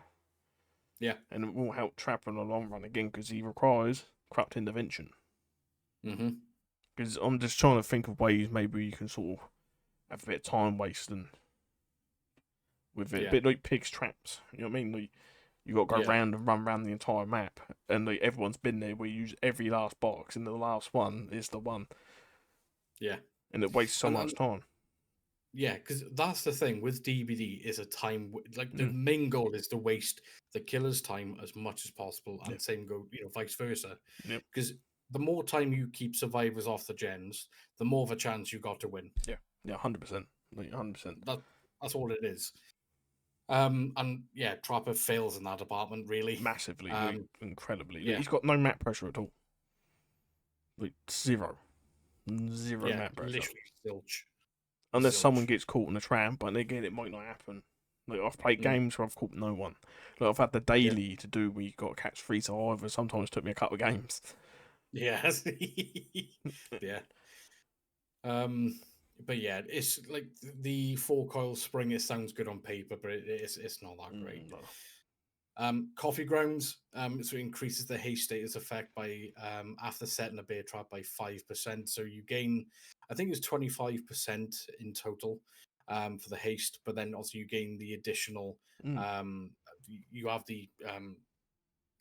Speaker 1: Yeah.
Speaker 2: and it will help Trapper in the long run again because he requires corrupt intervention.
Speaker 1: Hmm.
Speaker 2: Because I'm just trying to think of ways maybe you can sort of have a bit of time wasting with it, a
Speaker 1: Yeah.
Speaker 2: bit like pigs traps. You know what I mean? Like, you got to go
Speaker 1: Yeah.
Speaker 2: round and run around the entire map, and like everyone's been there. We use every last box, and the last one is the one,
Speaker 1: Yeah.
Speaker 2: and it wastes so
Speaker 1: And
Speaker 2: much time.
Speaker 1: yeah, because that's the thing with DBD is a time like the
Speaker 2: Mm,
Speaker 1: main goal is to waste the killer's time as much as possible,
Speaker 2: yeah,
Speaker 1: and same go vice versa.
Speaker 2: yep,
Speaker 1: Because the more time you keep survivors off the gens, the more of a chance you got to win.
Speaker 2: yeah, yeah, 100%, like 100%.
Speaker 1: That that's all it is. And yeah, Trapper fails in that department really.
Speaker 2: Massively, like
Speaker 1: Um,
Speaker 2: incredibly. Like,
Speaker 1: yeah,
Speaker 2: he's got no map pressure at all. Like zero. Zero
Speaker 1: Yeah,
Speaker 2: map pressure.
Speaker 1: literally zilch.
Speaker 2: Unless someone
Speaker 1: Zilch.
Speaker 2: gets caught in a trap, but again, it might not happen. Like, I've played
Speaker 1: Mm.
Speaker 2: games where I've caught no one. Like, I've had the
Speaker 1: Yeah.
Speaker 2: daily to do where you got to catch 3 survivors. Sometimes took me a couple of games.
Speaker 1: Yes. Yeah. But yeah, it's like the four coil spring. It sounds good on paper, but it's not that great.
Speaker 2: No.
Speaker 1: Coffee grounds. So it increases the haste status effect by after setting a bear trap by 5%. So you gain, I think it's 25% in total for the haste, but then also you gain the additional.
Speaker 2: Mm.
Speaker 1: You have the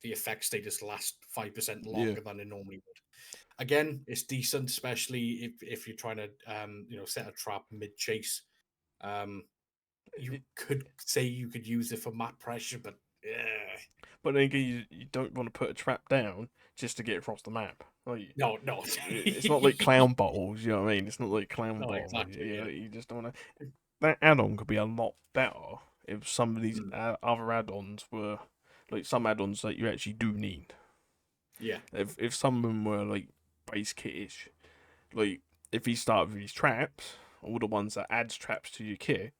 Speaker 1: effect status last 5%
Speaker 2: Yeah.
Speaker 1: longer than it normally would. Again, it's decent, especially if you're trying to set a trap mid chase. You could say you could use it for map pressure, but yeah.
Speaker 2: But then again, you don't want to put a trap down just to get across the map. Like,
Speaker 1: No, no.
Speaker 2: it's not like clown bottles, you know what I mean? It's not like clown
Speaker 1: No,
Speaker 2: bottle.
Speaker 1: exactly.
Speaker 2: You
Speaker 1: Yeah.
Speaker 2: know, you just don't want to. That add-on could be a lot better if some of these
Speaker 1: Mm.
Speaker 2: other add-ons were like some add-ons that you actually do need.
Speaker 1: Yeah.
Speaker 2: If some of them were like base kit-ish, like if he started with these traps, all the ones that adds traps to your kit,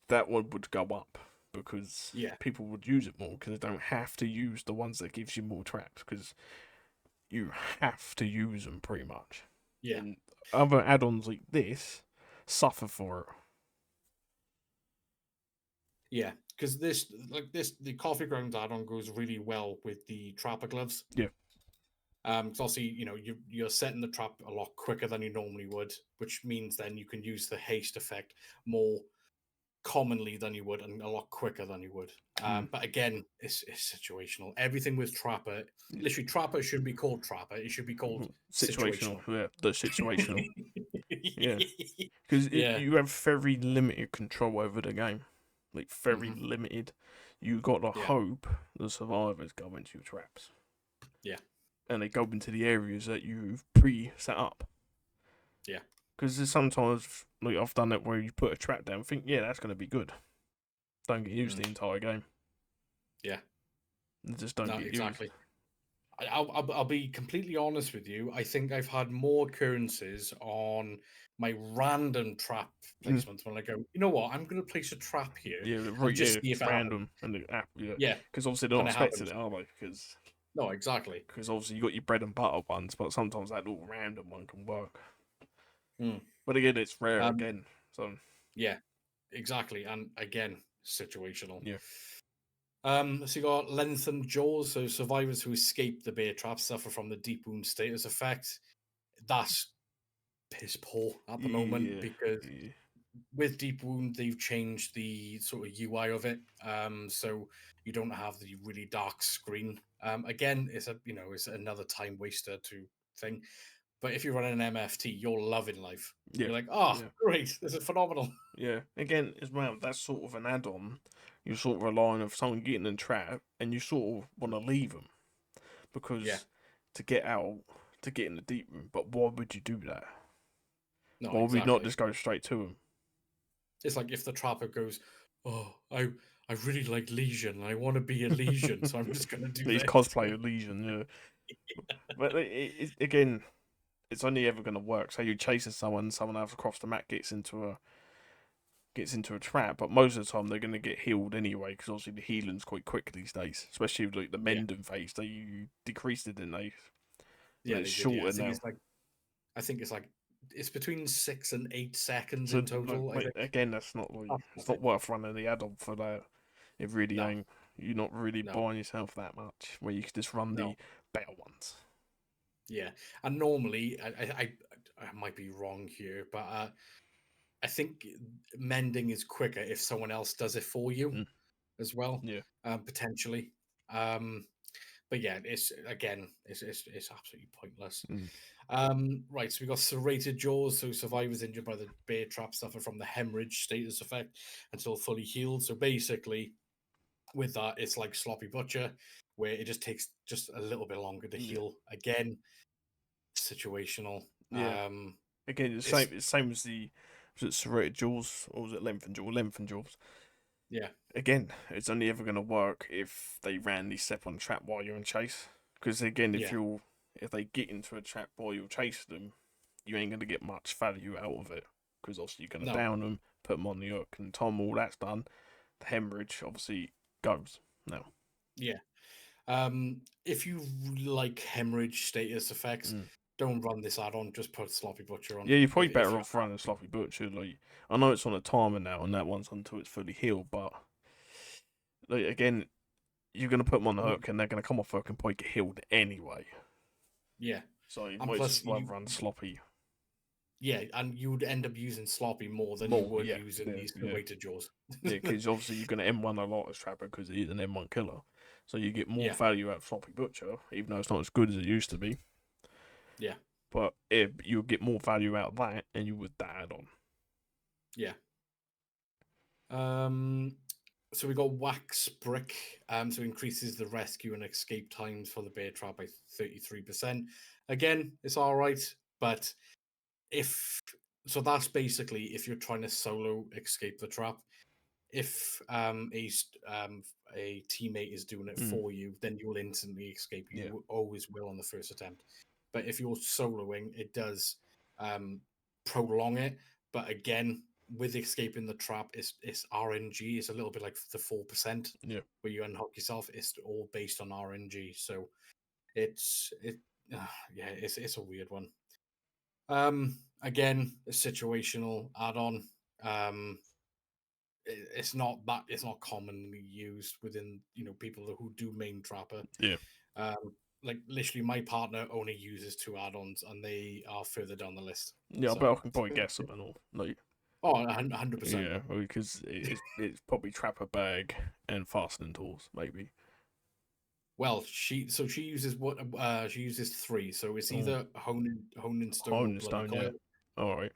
Speaker 2: that one would go up because
Speaker 1: Yeah.
Speaker 2: people would use it more because they don't have to use the ones that gives you more traps because you have to use them pretty much.
Speaker 1: Yeah.
Speaker 2: And other add-ons like this suffer for it.
Speaker 1: Yeah. Because the coffee grounds add-on goes really well with the trapper gloves.
Speaker 2: Yeah.
Speaker 1: Because obviously, you're setting the trap a lot quicker than you normally would, which means then you can use the haste effect more commonly than you would and a lot quicker than you would. But again, it's situational. Everything with Trapper, literally, Trapper should be called Trapper. It should be called
Speaker 2: Situational.
Speaker 1: situational.
Speaker 2: Yeah, the situational. Yeah. Because
Speaker 1: Yeah.
Speaker 2: you have very limited control over the game. Like, very
Speaker 1: Mhm.
Speaker 2: limited. You got to
Speaker 1: Yeah.
Speaker 2: hope the survivors go into your traps.
Speaker 1: Yeah.
Speaker 2: And they go into the areas that you've pre-set up.
Speaker 1: Yeah.
Speaker 2: Because there's sometimes, like, I've done it where you put a trap down and think, yeah, that's going to be good. Don't get used the entire game.
Speaker 1: Yeah.
Speaker 2: They just don't
Speaker 1: No,
Speaker 2: get
Speaker 1: exactly.
Speaker 2: used.
Speaker 1: I'll be completely honest with you. I think I've had more occurrences on my random trap placements when I go, you know what, I'm going to place a trap here
Speaker 2: Yeah,
Speaker 1: and
Speaker 2: right,
Speaker 1: just
Speaker 2: yeah,
Speaker 1: see if it happens.
Speaker 2: random. And the app, yeah.
Speaker 1: Yeah.
Speaker 2: Because obviously they're
Speaker 1: And
Speaker 2: not
Speaker 1: it
Speaker 2: expecting
Speaker 1: happens.
Speaker 2: it, are they? Because
Speaker 1: No, exactly.
Speaker 2: obviously you got your bread and butter ones, but sometimes that little random one can work.
Speaker 1: Mm.
Speaker 2: But again, it's rare
Speaker 1: Um,
Speaker 2: again. So
Speaker 1: yeah, exactly. And again, situational.
Speaker 2: yeah.
Speaker 1: So you got lengthened jaws. So survivors who escape the bear trap suffer from the deep wound status effect. That's piss poor at the moment
Speaker 2: Yeah.
Speaker 1: because
Speaker 2: Yeah.
Speaker 1: with deep wound they've changed the sort of UI of it. So you don't have the really dark screen. Again, it's another time waster to thing. But if you run an MFT, you're loving life.
Speaker 2: Yeah.
Speaker 1: You're like, oh,
Speaker 2: Yeah.
Speaker 1: great, this is phenomenal.
Speaker 2: Yeah. Again, as well, that's sort of an add-on. You're sort of relying on someone getting in a trap, and you sort of want to leave them
Speaker 1: Yeah.
Speaker 2: because to get out, to get in the deep room. But why would you do that?
Speaker 1: No,
Speaker 2: Why would we not
Speaker 1: exactly.
Speaker 2: just go straight to him?
Speaker 1: It's like if the trapper goes, oh, I really like Legion. I want to be a Legion, so I'm just gonna do
Speaker 2: He's
Speaker 1: this.
Speaker 2: cosplay of Legion, yeah. But again, it's only ever going to work. Say you're chasing someone else across the map gets into a trap, but most of the time they're going to get healed anyway because obviously the healing's quite quick these days, especially with like the
Speaker 1: Yeah,
Speaker 2: mending phase. They decreased it, didn't they? And
Speaker 1: yeah,
Speaker 2: it's
Speaker 1: they did. Yeah,
Speaker 2: shorter now.
Speaker 1: I think it's between 6 and 8 seconds
Speaker 2: So
Speaker 1: in total. I think.
Speaker 2: again, that's not like
Speaker 1: That's
Speaker 2: it's
Speaker 1: about
Speaker 2: not
Speaker 1: it.
Speaker 2: worth running the add-on for that. It really
Speaker 1: No,
Speaker 2: ain't. You're not really
Speaker 1: no,
Speaker 2: buying yourself that much where you could just run
Speaker 1: no.
Speaker 2: the better ones.
Speaker 1: Yeah, and normally I might be wrong here, but I think mending is quicker if someone else does it for you
Speaker 2: Mm,
Speaker 1: as well,
Speaker 2: yeah,
Speaker 1: potentially. Um, but yeah, it's absolutely pointless.
Speaker 2: mm,
Speaker 1: Right, so we got serrated jaws. So survivors injured by the bear trap suffer from the hemorrhage status effect until fully healed. So basically, with that, it's like sloppy butcher, where it just takes just a little bit longer to
Speaker 2: yeah,
Speaker 1: heal. Again, situational.
Speaker 2: yeah. Again,
Speaker 1: It's
Speaker 2: it's same as the was it serrated jaws or was it lengthened jaw? Lengthened jaws.
Speaker 1: Yeah,
Speaker 2: Again, it's only ever going to work if they randomly step on a trap while you're in chase. Because again,
Speaker 1: yeah,
Speaker 2: if they get into a trap while you're chasing them, you ain't gonna get much value out of it because obviously you're gonna
Speaker 1: No.
Speaker 2: down them, put them on the hook, and time all that's done, the hemorrhage obviously goes now.
Speaker 1: Yeah. If you like hemorrhage status effects,
Speaker 2: Mm.
Speaker 1: don't run this add-on. Just put Sloppy Butcher on.
Speaker 2: Yeah, you're probably
Speaker 1: If
Speaker 2: better
Speaker 1: you
Speaker 2: off running Sloppy Butcher. Like, I know it's on a timer now, and that one's until it's fully healed, but like, again, you're gonna put them on the hook, and they're gonna come off hook and probably get healed anyway.
Speaker 1: yeah,
Speaker 2: So you
Speaker 1: and
Speaker 2: might
Speaker 1: plus
Speaker 2: just rather run Sloppy.
Speaker 1: yeah, and you would end up using Sloppy more than you
Speaker 2: More,
Speaker 1: would
Speaker 2: yeah,
Speaker 1: using these
Speaker 2: yeah.
Speaker 1: weighted jaws.
Speaker 2: Yeah, because obviously you're going to M1 a lot as Trapper because it is an M1 killer. So you get more
Speaker 1: Yeah.
Speaker 2: value out of Sloppy Butcher, even though it's not as good as it used to be.
Speaker 1: Yeah.
Speaker 2: But you'll get more value out of that than you would that add on.
Speaker 1: Yeah. So we got Wax Brick. So increases the rescue and escape times for the bear trap by 33%. Again, it's all right, but if so, that's basically if you're trying to solo escape the trap. If a teammate is doing it for you, then you will instantly escape. You always will on the first attempt. But if you're soloing, it does prolong it. But again, with escaping the trap, it's RNG. It's a little bit like the 4%.
Speaker 2: Yeah.
Speaker 1: Where you unhook yourself. It's all based on RNG. So it's it's a weird one. Again, a situational add-on. It's not commonly used within people who do main trapper.
Speaker 2: Yeah.
Speaker 1: Like literally, my partner only uses 2 add-ons, and they are further down the list.
Speaker 2: Yeah,
Speaker 1: So.
Speaker 2: but I can probably guess them and all. Like,
Speaker 1: Oh, 100%.
Speaker 2: yeah, because it's probably Trapper Bag and Fastening Tools, maybe.
Speaker 1: Well, she uses she uses 3. So it's either Honing Stone or Bloody
Speaker 2: Stone,
Speaker 1: Coil.
Speaker 2: yeah. All right.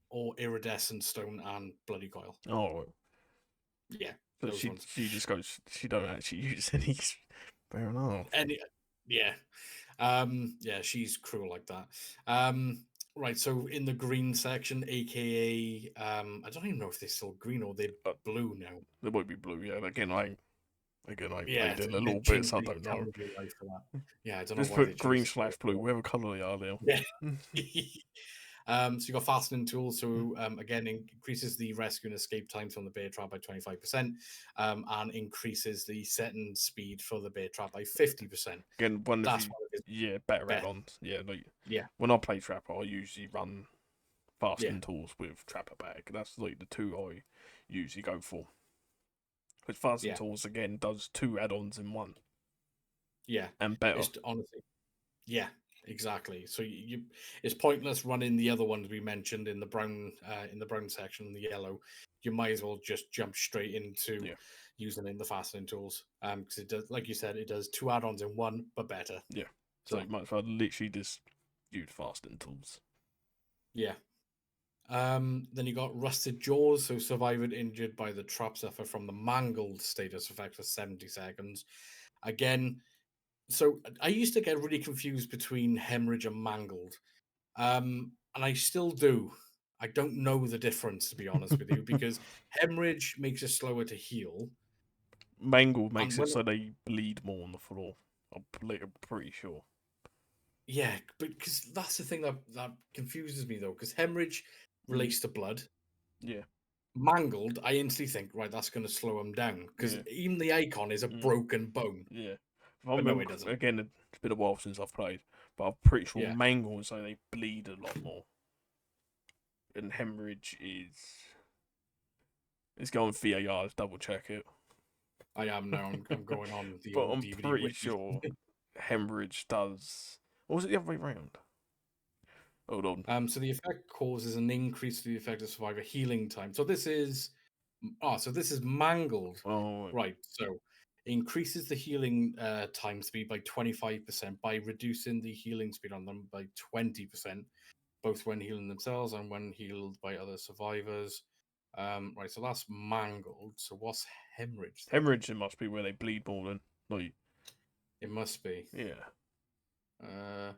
Speaker 1: Or Iridescent Stone and Bloody Coil.
Speaker 2: All right.
Speaker 1: Yeah,
Speaker 2: So
Speaker 1: those ones.
Speaker 2: she just goes. She don't actually use any. Fair enough.
Speaker 1: Yeah. Yeah, she's cruel like that. Right, so in the green section, aka I don't even know if they're still green or they're blue now.
Speaker 2: They might be blue, yeah. Again, I
Speaker 1: Yeah,
Speaker 2: played it a little
Speaker 1: they
Speaker 2: bit, so I
Speaker 1: changed
Speaker 2: don't know.
Speaker 1: the UI for that. Yeah, I don't know
Speaker 2: Just
Speaker 1: why they
Speaker 2: put green
Speaker 1: changed
Speaker 2: / blue, whatever colour they are now.
Speaker 1: Yeah. So you got fastening tools. So again, increases the rescue and escape times from the bear trap by 25%, and increases the setting speed for the bear trap by 50%.
Speaker 2: Again, better
Speaker 1: best.
Speaker 2: add-ons. Yeah, like
Speaker 1: Yeah.
Speaker 2: when I play Trapper, I usually run fastening tools with Trapper Bag. That's like the 2 I usually go for. Because fastening tools again does 2 add-ons in one.
Speaker 1: Yeah,
Speaker 2: and better.
Speaker 1: Honestly, yeah. Exactly. So it's pointless running the other ones we mentioned in the brown section and the yellow. You might as well just jump straight into using in the fastening tools. Because it does, like you said, it does 2 add-ons in one, but better.
Speaker 2: Yeah. So you might as well literally just use fastening tools.
Speaker 1: Yeah. Then you got Rusted Jaws. So survivor injured by the trap suffer from the mangled status effect for 70 seconds. Again. So I used to get really confused between hemorrhage and mangled, and I still do. I don't know the difference, to be honest with you, because hemorrhage makes it slower to heal.
Speaker 2: Mangled makes it so they bleed more on the floor. I'm pretty sure.
Speaker 1: Yeah, because that's the thing that confuses me, though, because hemorrhage relates to blood.
Speaker 2: Yeah.
Speaker 1: Mangled, I instantly think, right, that's going to slow them down, because even the icon is a broken bone.
Speaker 2: Yeah.
Speaker 1: But no, it doesn't.
Speaker 2: Again, it's been a while since I've played, but I'm pretty sure mangled, so they bleed a lot more. And hemorrhage is... It's going VAR, double check it.
Speaker 1: I am now. I'm going on the
Speaker 2: but
Speaker 1: old
Speaker 2: I'm
Speaker 1: DVD
Speaker 2: pretty
Speaker 1: wiki.
Speaker 2: sure hemorrhage does... Or was it the other way around? Hold on.
Speaker 1: So the effect causes an increase to the effective survivor healing time. So this is... so this is mangled.
Speaker 2: Oh.
Speaker 1: Right, so increases the healing time speed by 25% by reducing the healing speed on them by 20%, both when healing themselves and when healed by other survivors. Right, so that's mangled. So what's hemorrhage?
Speaker 2: Hemorrhage, it must be where they bleed more than... Like...
Speaker 1: It must be.
Speaker 2: Yeah.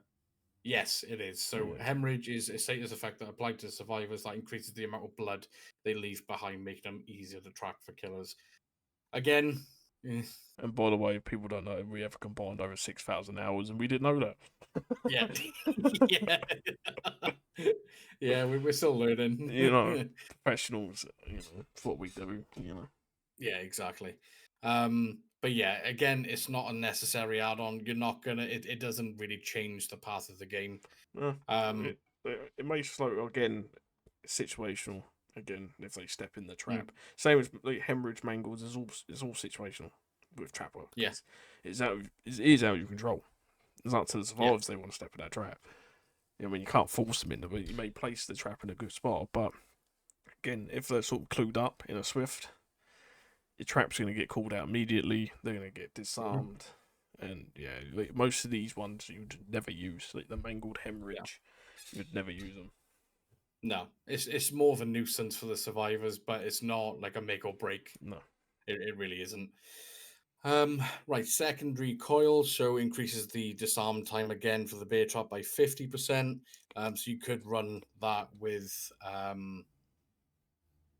Speaker 1: Yes, it is. So hemorrhage is a status effect that applied to survivors that increases the amount of blood they leave behind, making them easier to track for killers. Again, Yeah.
Speaker 2: And by the way, people don't know we have combined over 6,000 hours, and we didn't know that.
Speaker 1: Yeah. Yeah. Yeah, we're still learning.
Speaker 2: You know, professionals. You know, it's what we do. You know.
Speaker 1: Yeah, exactly. But yeah, again, it's not a necessary add-on. You're not gonna. It doesn't really change the path of the game. Um,
Speaker 2: It may slow again, situational. Again, if they step in the
Speaker 1: mm,
Speaker 2: trap, same as like hemorrhage mangles is all situational with trap work.
Speaker 1: yeah,
Speaker 2: It is out of your control. It's up to the
Speaker 1: yeah,
Speaker 2: survivors they want to step in that trap. I mean, you can't force them into it. You may place the trap in a good spot, but again, if they're sort of clued up in a swift, your trap's going to get called out immediately. They're going to get
Speaker 1: mhm,
Speaker 2: disarmed, and yeah, like most of these ones you'd never use, like the mangled
Speaker 1: yeah.
Speaker 2: hemorrhage, you'd never use them.
Speaker 1: No, it's more of a nuisance for the survivors, but it's not like a make or break.
Speaker 2: No.
Speaker 1: It really isn't. Right, secondary coil, so increases the disarm time again for the bear trap by 50%. So you could run that with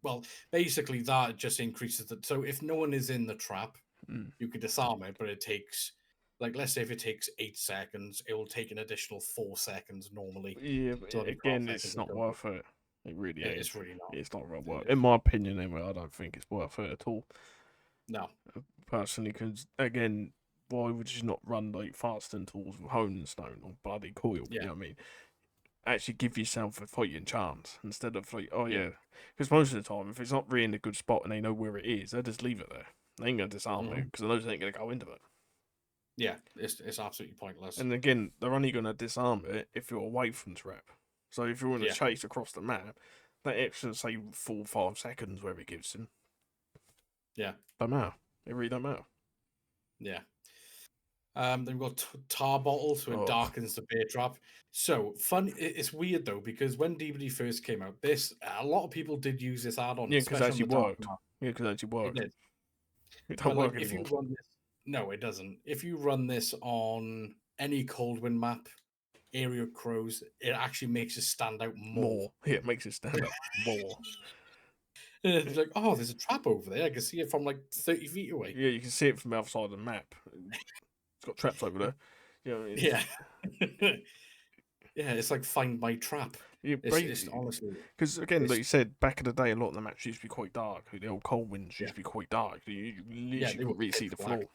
Speaker 1: well, basically that just increases the so if no one is in the trap,
Speaker 2: Mm.
Speaker 1: you could disarm it, but it takes like let's say if it takes 8 seconds, it will take an additional 4 seconds normally
Speaker 2: Yeah, but
Speaker 1: till the
Speaker 2: again,
Speaker 1: crosshair can
Speaker 2: it's
Speaker 1: be
Speaker 2: not
Speaker 1: built.
Speaker 2: worth it. It really ain't.
Speaker 1: It's really not.
Speaker 2: It's not real worth.
Speaker 1: It-
Speaker 2: In my opinion, anyway, I don't think it's worth it at all.
Speaker 1: No.
Speaker 2: Personally, because again, why would you not run like Farston tools with Hone and Stone or Bloody Coil? You
Speaker 1: Yeah.
Speaker 2: know what I mean? Actually, give yourself a fighting chance instead of like, oh
Speaker 1: Yeah.
Speaker 2: yeah, because most of the time, if it's not really in a good spot and they know where it is, they just leave it there. They ain't gonna disarm it
Speaker 1: Mhm.
Speaker 2: because they know they ain't gonna go into it.
Speaker 1: Yeah. It's absolutely pointless.
Speaker 2: And again, they're only gonna disarm it if you're away from the trap. So if you're in a
Speaker 1: Yeah.
Speaker 2: chase across the map, that extra say 4 or 5 seconds where it gives them,
Speaker 1: Yeah.
Speaker 2: don't matter. It really don't matter.
Speaker 1: Yeah. Then we've got tar bottle, so it
Speaker 2: Oh,
Speaker 1: darkens the bear trap. So fun. It's weird though because when DVD first came out, this a lot of people did use this add-on,
Speaker 2: yeah, because it
Speaker 1: especially on
Speaker 2: actually
Speaker 1: the dark
Speaker 2: worked.
Speaker 1: map.
Speaker 2: Yeah, because it actually
Speaker 1: It
Speaker 2: worked.
Speaker 1: did.
Speaker 2: It don't
Speaker 1: But like
Speaker 2: work
Speaker 1: if you
Speaker 2: anymore.
Speaker 1: run this, no, it doesn't. If you run this on any Coldwind map, Area of Crows, it actually makes it stand out more.
Speaker 2: More. Yeah, it makes it stand out more.
Speaker 1: It's like, oh, there's a trap over there. I can see it from like 30 feet away.
Speaker 2: Yeah, you can see it from the other side of the map. It's got traps over there. You know,
Speaker 1: Yeah. Yeah, it's like find my trap.
Speaker 2: yeah,
Speaker 1: It's honestly,
Speaker 2: because again, like
Speaker 1: it's
Speaker 2: you said, back in the day, a lot of the maps used to be quite dark. The old cold winds
Speaker 1: yeah,
Speaker 2: used to be quite dark. You literally
Speaker 1: yeah, they were
Speaker 2: couldn't really see
Speaker 1: pitch
Speaker 2: the
Speaker 1: black.
Speaker 2: floor.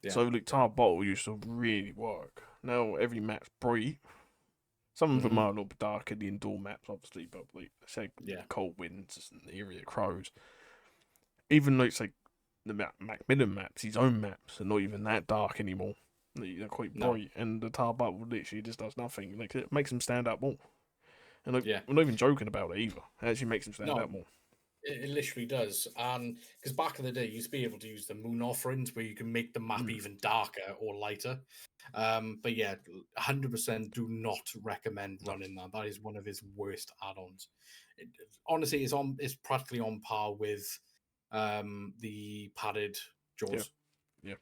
Speaker 1: Yeah.
Speaker 2: So like tar bottle used to really work. Now every map's bright. Some of them
Speaker 1: Hmm.
Speaker 2: are a little bit darker, the indoor maps, obviously, but like say
Speaker 1: Yeah.
Speaker 2: cold winds and the area of crows. Even like say the Macmillan maps, his own maps are not even that dark anymore. They're quite
Speaker 1: No.
Speaker 2: bright, and the tar bubble literally just does nothing. Like it makes them stand out more. And like,
Speaker 1: Yeah.
Speaker 2: we're not even joking about it either. It actually makes them stand
Speaker 1: No,
Speaker 2: out more.
Speaker 1: it literally does. And because back in the day, you used to be able to use the moon offerings where you can make the map
Speaker 2: Mm.
Speaker 1: even darker or lighter. But yeah, 100% do not recommend
Speaker 2: No.
Speaker 1: running that. That is one of his worst add-ons. Honestly, it's practically on par with the padded
Speaker 2: Yeah.
Speaker 1: jaws.
Speaker 2: Yeah.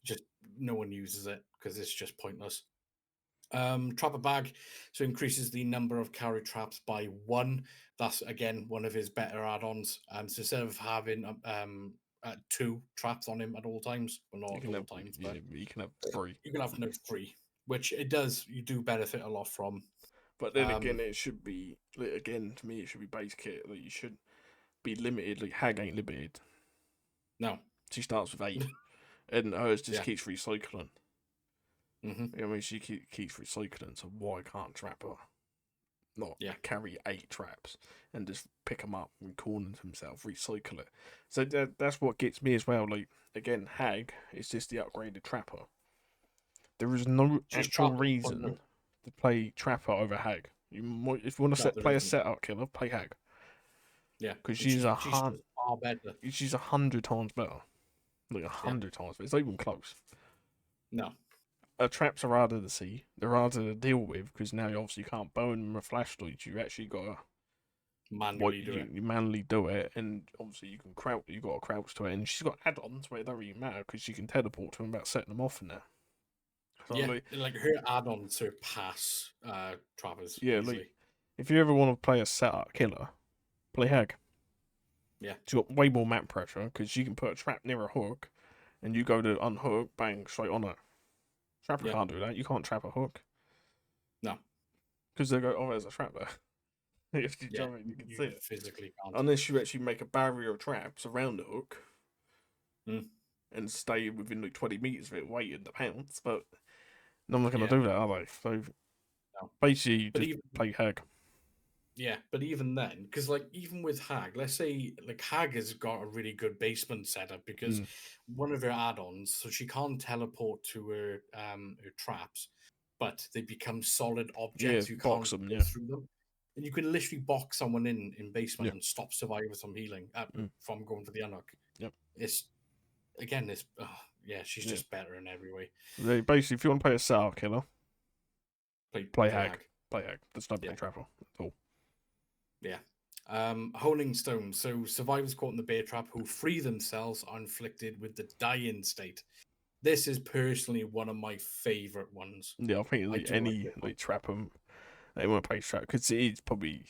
Speaker 1: Just no one uses it because it's just pointless. Trapper bag, so increases the number of carry traps by 1. That's again one of his better add-ons. So instead of having 2 traps on him at all times, well,
Speaker 2: You
Speaker 1: not at
Speaker 2: can
Speaker 1: all
Speaker 2: have
Speaker 1: times,
Speaker 2: yeah,
Speaker 1: but
Speaker 2: you can have 3.
Speaker 1: you can have no 3, which it does. You do benefit a lot from.
Speaker 2: But then again,
Speaker 1: Um,
Speaker 2: it should be like, again to me it should be base kit. Like you should be limited. Like Hag ain't limited.
Speaker 1: no,
Speaker 2: She starts with 8, and hers just
Speaker 1: yeah,
Speaker 2: keeps recycling.
Speaker 1: hmm
Speaker 2: I mean, she keeps recycling. So why can't Trapper not
Speaker 1: yeah,
Speaker 2: carry 8 traps and just pick them up and corner himself, recycle it? So that's what gets me as well. Like again, Hag is just the upgraded Trapper. There is no
Speaker 1: just
Speaker 2: actual
Speaker 1: trapper.
Speaker 2: reason to play Trapper over Hag. If you want to
Speaker 1: No, there
Speaker 2: play a
Speaker 1: isn't.
Speaker 2: setup killer, play Hag
Speaker 1: Yeah,
Speaker 2: because
Speaker 1: and
Speaker 2: she's
Speaker 1: she's just far better.
Speaker 2: she's 100 times better, like a
Speaker 1: Yeah,
Speaker 2: 100 times better. It's not even close.
Speaker 1: no,
Speaker 2: Traps are harder to see. They're harder to deal with because now you obviously can't burn them with flashlights. You actually got to
Speaker 1: manually do it.
Speaker 2: you manually do it, and obviously you can crouch. You got to crouch to it, and she's got add-ons where it don't really matter because you can teleport to them without setting them off in there. So
Speaker 1: Yeah, like her add-ons surpass trappers
Speaker 2: yeah,
Speaker 1: easily.
Speaker 2: like if you ever want to play a setup killer, play Hag.
Speaker 1: Yeah.
Speaker 2: She's got way more map pressure because she can put a trap near a hook and you go to unhook, bang, straight on it. Trapper
Speaker 1: Yeah.
Speaker 2: can't do that. You can't trap a hook
Speaker 1: No.
Speaker 2: because they go, oh, there's a trap there. If you
Speaker 1: Yeah.
Speaker 2: jump in, you can
Speaker 1: You
Speaker 2: see it.
Speaker 1: physically can't.
Speaker 2: Unless you actually make a barrier of traps around the hook
Speaker 1: Mm.
Speaker 2: and stay within like 20 meters of it, waiting to pounce. But no one's gonna
Speaker 1: Yeah.
Speaker 2: do that, are they? So
Speaker 1: No.
Speaker 2: basically,
Speaker 1: But
Speaker 2: just
Speaker 1: even
Speaker 2: play hag.
Speaker 1: yeah, but even then, because like even with Hag, let's say like Hag has got a really good basement setup because
Speaker 2: Mm.
Speaker 1: one of her add-ons, so she can't teleport to her traps, but they become solid
Speaker 2: Yeah,
Speaker 1: objects. You can't
Speaker 2: box them.
Speaker 1: go
Speaker 2: Yeah,
Speaker 1: through them, and you can literally box someone in basement
Speaker 2: yeah,
Speaker 1: and stop survivors from healing
Speaker 2: mm.
Speaker 1: from going for the unhook.
Speaker 2: Yep,
Speaker 1: It's again, it's yeah, she's
Speaker 2: yeah.
Speaker 1: just better in every way.
Speaker 2: They basically, if you want to play a setup killer, play
Speaker 1: Play
Speaker 2: hag.
Speaker 1: Hag.
Speaker 2: Play hag. Let's not
Speaker 1: Yeah,
Speaker 2: play trapper at all.
Speaker 1: yeah. Honing Stone. So survivors caught in the bear trap who free themselves are inflicted with the die-in state. This is personally one of my favorite ones.
Speaker 2: Yeah, I think
Speaker 1: I
Speaker 2: like
Speaker 1: do like
Speaker 2: any
Speaker 1: this one.
Speaker 2: like trapper, they want to play trap because it's probably,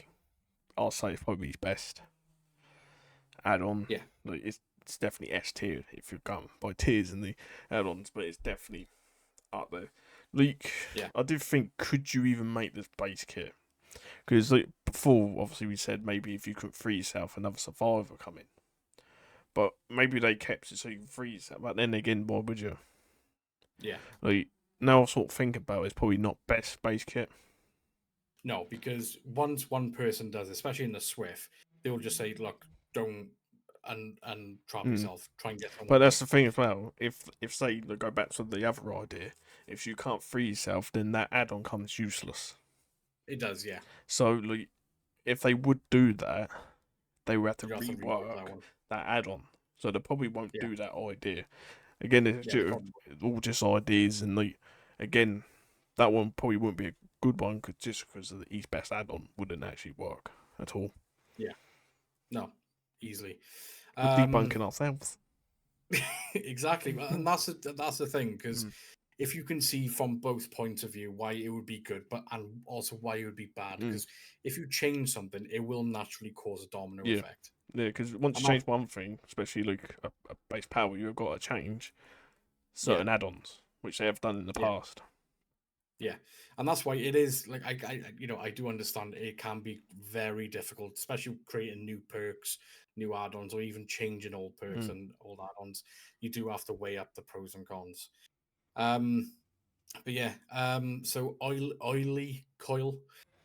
Speaker 2: I'll say it's probably his best add-on.
Speaker 1: Yeah,
Speaker 2: Like it's definitely S tier if you're going by tiers in the add-ons, but it's definitely up there. Like
Speaker 1: yeah,
Speaker 2: I did think, could you even make this base kit? Because like before, obviously we said maybe if you could free yourself, another survivor come in. But maybe they kept it so you can free yourself. But then again, why would you?
Speaker 1: yeah.
Speaker 2: Like now, I sort of think about it, it's probably not best base kit.
Speaker 1: No, because once one person does, especially in the Swift, they will just say, "Look, don't and trap
Speaker 2: Mm.
Speaker 1: yourself. Try and get
Speaker 2: But
Speaker 1: someone
Speaker 2: that's the
Speaker 1: else."
Speaker 2: thing as well. If say go back to the other idea, if you can't free yourself, then that add-on comes useless.
Speaker 1: It does, yeah.
Speaker 2: So like, if they would do that, they would have to
Speaker 1: You have to rework that
Speaker 2: rework
Speaker 1: one.
Speaker 2: that add-on. So they probably won't
Speaker 1: Yeah,
Speaker 2: do that idea. Again, it's
Speaker 1: yeah. They probably
Speaker 2: all just ideas, and like again, that one probably wouldn't be a good one just because of the East Best add-on wouldn't actually work at all.
Speaker 1: yeah. No, easily.
Speaker 2: We're
Speaker 1: Um,
Speaker 2: debunking ourselves.
Speaker 1: exactly, and that's the thing because
Speaker 2: Mm,
Speaker 1: if you can see from both points of view why it would be good, but and also why it would be bad,
Speaker 2: mm,
Speaker 1: because if you change something, it will naturally cause a domino
Speaker 2: yeah,
Speaker 1: effect.
Speaker 2: yeah. Because once
Speaker 1: And
Speaker 2: you change one thing, especially like a base power, you've got to change
Speaker 1: yeah,
Speaker 2: certain add-ons, which they have done in the
Speaker 1: yeah,
Speaker 2: past.
Speaker 1: yeah, and that's why it is like I do understand it can be very difficult, especially creating new perks, new add-ons, or even changing old perks
Speaker 2: Mm.
Speaker 1: and old add-ons. You do have to weigh up the pros and cons. Um, But yeah, so oily coil.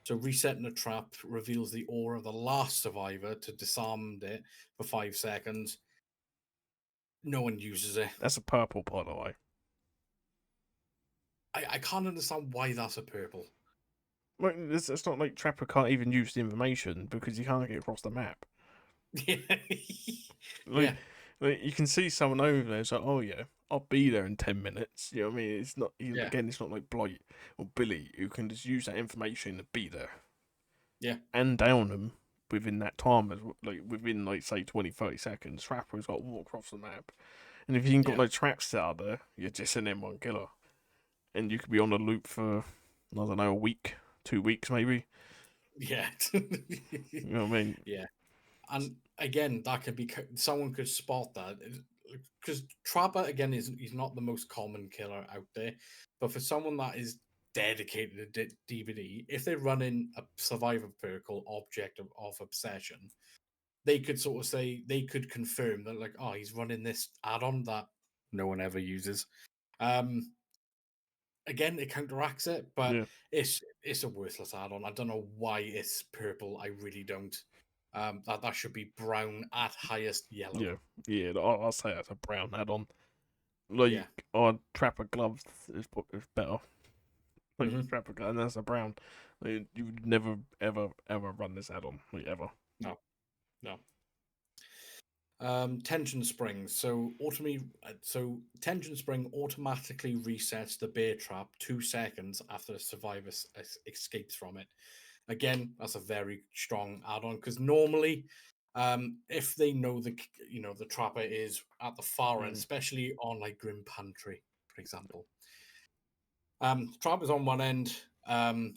Speaker 1: So resetting a trap reveals the aura of the last survivor to disarm it for 5 seconds. No one uses it.
Speaker 2: That's a purple, by the way.
Speaker 1: I can't understand why that's a purple.
Speaker 2: Well, it's not like Trapper can't even use the information because he can't get across the map.
Speaker 1: Yeah,
Speaker 2: Like,
Speaker 1: yeah,
Speaker 2: like you can see someone over there. It's like, oh yeah, I'll be there in 10 minutes. You know what I mean? It's not
Speaker 1: yeah,
Speaker 2: again. It's not like Blight or Billy who can just use that information to be there
Speaker 1: yeah,
Speaker 2: and down them within that time, like within like say 20, 30 seconds. Trapper's got to walk across the map, and if you ain't got
Speaker 1: yeah,
Speaker 2: no traps set out there, you're just an M1 killer, and you could be on a loop for I don't know, a week, 2 weeks maybe.
Speaker 1: yeah,
Speaker 2: You know what I mean?
Speaker 1: yeah. And again, that could be someone could spot that because Trapper again is he's not the most common killer out there, but for someone that is dedicated to DVD, if they're running a survivor perk called Object of Obsession, they could sort of say they could confirm that like, oh, he's running this add-on that no one ever uses. Um, Again, it counteracts it, but
Speaker 2: Yeah,
Speaker 1: it's a worthless add-on. I don't know why it's purple. I really don't. That should be brown at highest yellow.
Speaker 2: yeah, yeah. I'll say that's a brown add-on. Like,
Speaker 1: Yeah.
Speaker 2: our Trapper gloves is better. Like
Speaker 1: Hmm.
Speaker 2: Trapper glove, and that's a brown. Like, you would never, ever, ever run this add-on. Like, ever.
Speaker 1: No, no. Tension spring. So tension spring automatically resets the bear trap 2 seconds after the survivor escapes from it. Again, that's a very strong add-on because normally, if they know the trapper is at the far end,
Speaker 2: Mm.
Speaker 1: especially on like Grim Pantry, for example, trapper's on one end.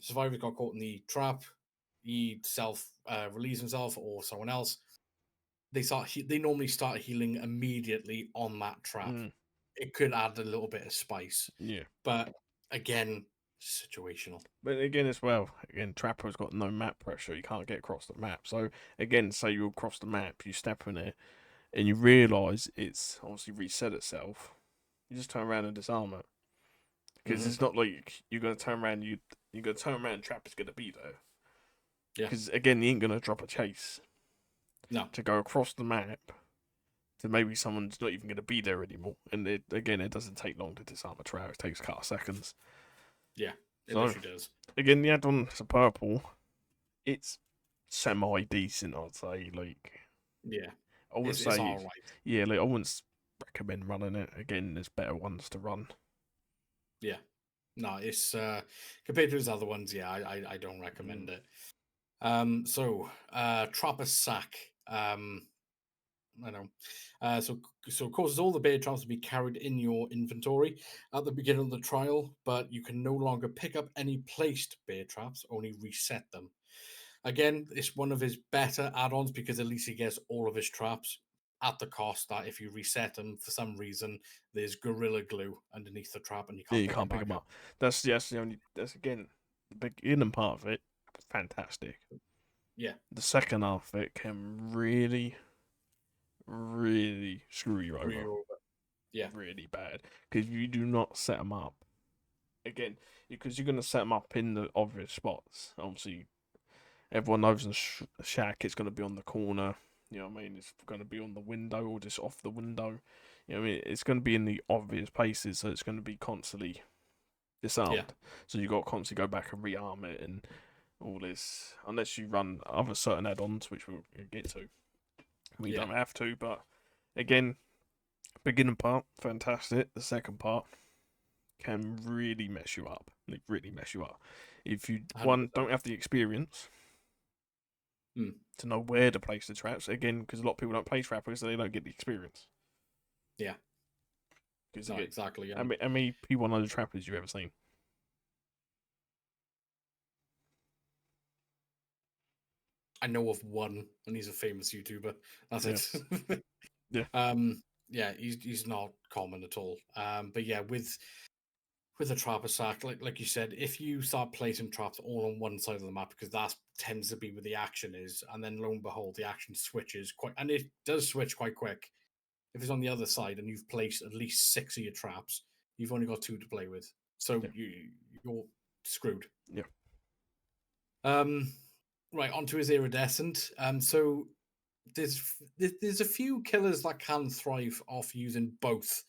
Speaker 1: Survivor got caught in the trap. He self relieves himself or someone else. They normally start healing immediately on that trap.
Speaker 2: Mm.
Speaker 1: it could add a little bit of spice.
Speaker 2: Yeah.
Speaker 1: But again, situational.
Speaker 2: But again, as well, Trapper's got no map pressure. You can't get across the map. So again, say you across the map, you step on it, and you realise it's obviously reset itself. You just turn around and disarm it, because
Speaker 1: Mhm.
Speaker 2: it's not like you're gonna turn around. You're gonna turn around. And Trapper's gonna be there.
Speaker 1: Yeah.
Speaker 2: Because again, he ain't gonna drop a chase
Speaker 1: No.
Speaker 2: to go across the map to maybe someone's not even gonna be there anymore. And it doesn't take long to disarm a trap. It takes a couple of seconds.
Speaker 1: Yeah. It
Speaker 2: So
Speaker 1: literally does.
Speaker 2: again, the add-on to purple, it's semi decent, I'd say. Like,
Speaker 1: Yeah.
Speaker 2: I wouldn't
Speaker 1: It's
Speaker 2: say,
Speaker 1: all right.
Speaker 2: yeah, like I wouldn't recommend running it. Again, there's better ones to run.
Speaker 1: Yeah. No, it's compared to his other ones, yeah, I don't recommend
Speaker 2: Mm.
Speaker 1: it. So Trapper Sack. I know. So it causes all the bear traps to be carried in your inventory at the beginning of the trial, but you can no longer pick up any placed bear traps, only reset them. Again, it's one of his better add-ons because at least he gets all of his traps at the cost that if you reset them for some reason, there's gorilla glue underneath the trap and you
Speaker 2: Yeah,
Speaker 1: can't
Speaker 2: you
Speaker 1: pick them
Speaker 2: can't pick
Speaker 1: back
Speaker 2: them
Speaker 1: up.
Speaker 2: up. That's the only. That's again the beginning part of it. Fantastic.
Speaker 1: Yeah.
Speaker 2: The second half of it can really, really screw you
Speaker 1: Screw
Speaker 2: over.
Speaker 1: you over. Yeah.
Speaker 2: Really bad because you do not set them up again because you're going to set them up in the obvious spots. Obviously, everyone knows in Shack it's going to be on the corner. You know what I mean? It's going to be on the window or just off the window. You know what I mean? It's going to be in the obvious places, so it's going to be constantly disarmed.
Speaker 1: Yeah.
Speaker 2: So you got to constantly go back and rearm it and all this, unless you run other certain add-ons, which we'll get to. We
Speaker 1: Yeah.
Speaker 2: don't have to, but again, beginning part fantastic. The second part can really mess you up. Like really mess you up. If you
Speaker 1: 100%.
Speaker 2: don't have the experience
Speaker 1: Mm.
Speaker 2: to know where to place the traps, again, because a lot of people don't place trappers, so they don't get the experience.
Speaker 1: Yeah.
Speaker 2: Because
Speaker 1: No,
Speaker 2: again,
Speaker 1: exactly.
Speaker 2: how many P100 trappers you ever seen?
Speaker 1: I know of one, and he's a famous YouTuber. That's
Speaker 2: Yeah.
Speaker 1: it.
Speaker 2: Yeah.
Speaker 1: Yeah, he's not common at all. But yeah, with a trapper sack, like you said, if you start placing traps all on one side of the map, because that tends to be where the action is, and then lo and behold, the action switches quite, and it does switch quite quick. If it's on the other side and you've placed at least 6 of your traps, you've only got 2 to play with, so
Speaker 2: Yeah.
Speaker 1: you're screwed.
Speaker 2: Yeah.
Speaker 1: Um, right onto his iridescent. So there's a few killers that can thrive off using both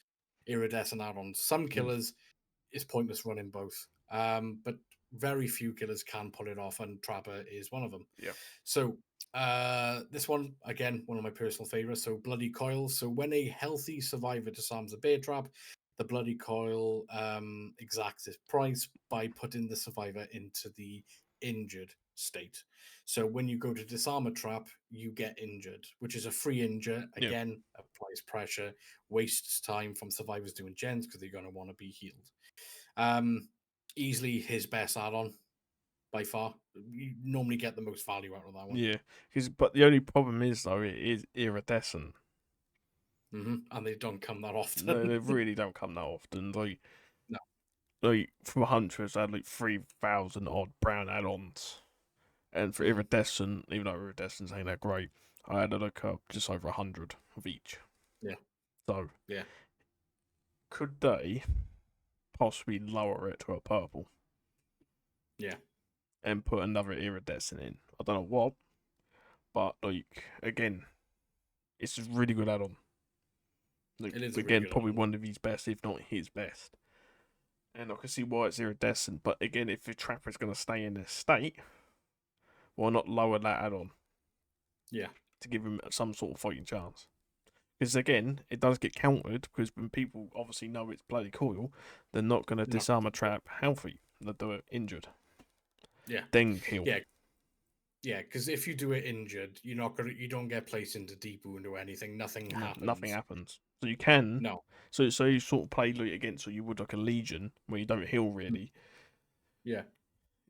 Speaker 1: iridescent add-ons. Some
Speaker 2: Mm.
Speaker 1: killers it's pointless running both, but very few killers can pull it off, and Trapper is one of them.
Speaker 2: Yeah.
Speaker 1: So this one again, one of my personal favorites. So Bloody Coil. So when a healthy survivor disarms a bear trap, the Bloody Coil exacts its price by putting the survivor into the injured state. So when you go to disarm a trap, you get injured, which is a free injure.
Speaker 2: Yeah.
Speaker 1: Again, applies pressure, wastes time from survivors doing gens because they're going to want to be healed. Easily his best add-on by far. You normally get the most value out of that one.
Speaker 2: Yeah. But the only problem is though, it is iridescent.
Speaker 1: And they don't come that often.
Speaker 2: No, they really don't come that often.
Speaker 1: No.
Speaker 2: Like for Huntress, I had like 3,000 odd brown add-ons, and for
Speaker 1: Mhm.
Speaker 2: iridescent, even though iridescents ain't that great, I had like just over 100 of each.
Speaker 1: Yeah.
Speaker 2: So
Speaker 1: Yeah.
Speaker 2: could they possibly lower it to a purple?
Speaker 1: Yeah.
Speaker 2: And put another iridescent in. I don't know what, but like again, it's a really good add-on. Like,
Speaker 1: It is a really
Speaker 2: again,
Speaker 1: good
Speaker 2: probably
Speaker 1: add-on.
Speaker 2: one of his best, if not his best. And I can see why it's iridescent, but again, if the trapper's going to stay in this state, why not lower that add-on?
Speaker 1: Yeah.
Speaker 2: To give him some sort of fighting chance. Because again, it does get countered, because when people obviously know it's bloody coil, they're not going to disarm a trap healthy. They'll do it injured.
Speaker 1: Yeah.
Speaker 2: Then kill.
Speaker 1: Yeah. Yeah, because if you do it injured, you don't get placed into deep wound or anything. Nothing happens.
Speaker 2: Nothing happens. So you can.
Speaker 1: No.
Speaker 2: So you sort of play like against, so you would like a legion where you don't heal really.
Speaker 1: Yeah.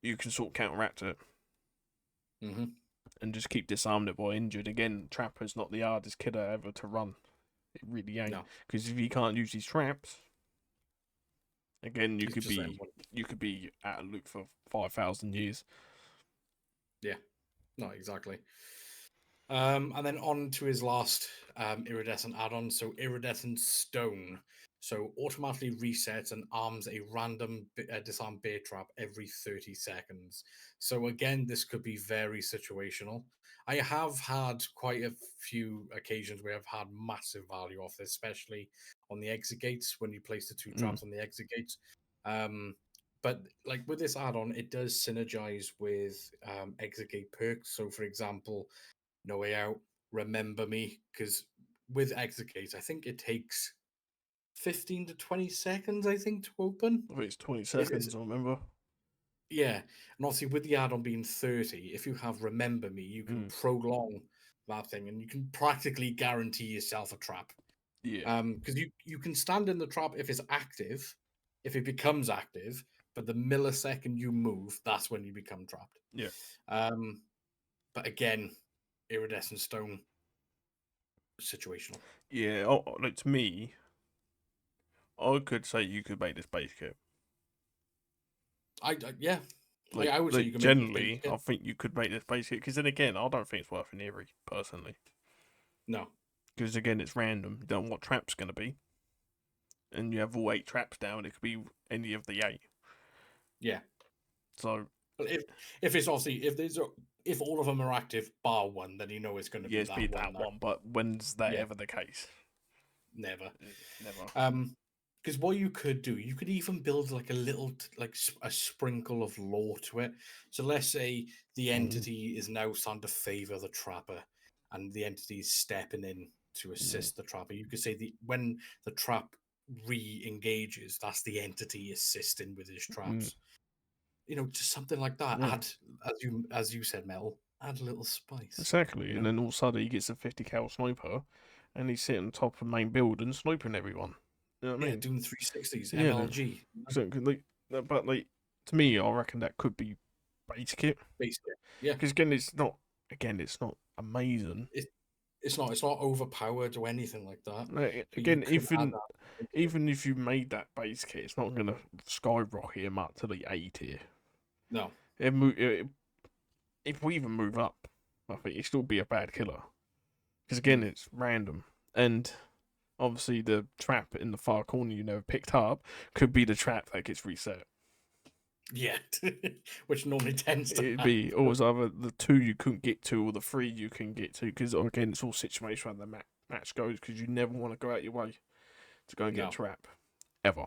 Speaker 2: You can sort of counteract it
Speaker 1: Mm-hmm.
Speaker 2: and just keep disarmed it while injured. Again, Trapper's not the hardest killer ever to run. It really ain't.
Speaker 1: No.
Speaker 2: Because if you can't use these traps, again,
Speaker 1: It's just everyone.
Speaker 2: you could be out of loop for 5,000 years.
Speaker 1: Yeah. No, exactly. And then on to his last iridescent add-on, so Iridescent Stone. So automatically resets and arms a random disarm bear trap every 30 seconds. So again, this could be very situational. I have had quite a few occasions where I've had massive value off this, especially on the exit gates when you place the two traps on the exit gates. But like with this add-on, it does synergize with exit gate perks. So for example, No Way Out, Remember Me, because with Execute, I think it takes 15 to 20 seconds, I think, to open.
Speaker 2: I think it's 20
Speaker 1: It's,
Speaker 2: seconds, I remember.
Speaker 1: yeah, and obviously with the add-on being 30, if you have Remember Me, you can prolong that thing, and you can practically guarantee yourself a trap.
Speaker 2: Yeah.
Speaker 1: Because you can stand in the trap if it's active, if it becomes active, but the millisecond you move, that's when you become trapped.
Speaker 2: Yeah.
Speaker 1: But again, Iridescent Stone, situational.
Speaker 2: Yeah, like to me, I could say you could make this base kit.
Speaker 1: Yeah, I would say you can make this base
Speaker 2: generally,
Speaker 1: kit.
Speaker 2: I think you could make this base kit because then again, I don't think it's worth an Eerie personally.
Speaker 1: No,
Speaker 2: Because again, it's random. You don't know what trap's going to be, and you have all 8 traps down. It could be any of the 8.
Speaker 1: yeah.
Speaker 2: So
Speaker 1: But if it's obviously if all of them are active bar one, then you know it's going to
Speaker 2: yeah,
Speaker 1: be
Speaker 2: it's
Speaker 1: that
Speaker 2: that
Speaker 1: one.
Speaker 2: one. But when's that
Speaker 1: Yeah.
Speaker 2: ever the case?
Speaker 1: Never.
Speaker 2: Never.
Speaker 1: Because what you could do, you could even build like a little like a sprinkle of lore to it. So let's say the entity is now starting to favor the trapper, and the entity is stepping in to assist the trapper. You could say when the trap re-engages, that's the entity assisting with his traps. Just something like that.
Speaker 2: Yeah.
Speaker 1: Add, as you said, Mel, add a little spice.
Speaker 2: Exactly, and then all of a sudden he gets a 50 cal sniper, and he's sitting on top of the main building sniping everyone. You know what I mean?
Speaker 1: Doing 360s,
Speaker 2: Yeah.
Speaker 1: MLG.
Speaker 2: So, but to me, I reckon that could be base kit.
Speaker 1: Basically, yeah.
Speaker 2: Because again, it's not amazing.
Speaker 1: It's not overpowered or anything like that.
Speaker 2: Like,
Speaker 1: But
Speaker 2: again, even if you made that base kit, it's not gonna skyrocket him up to the A tier.
Speaker 1: No,
Speaker 2: If we even move up, I think it'd still be a bad killer. Because again, it's random, and obviously the trap in the far corner you never picked up could be the trap that gets reset.
Speaker 1: yeah, which normally tends to
Speaker 2: It'd be always either the 2 you couldn't get to or the 3 you can get to. Because again, it's all situational how the match goes. Because you never want to go out your way to go and get a trap, ever.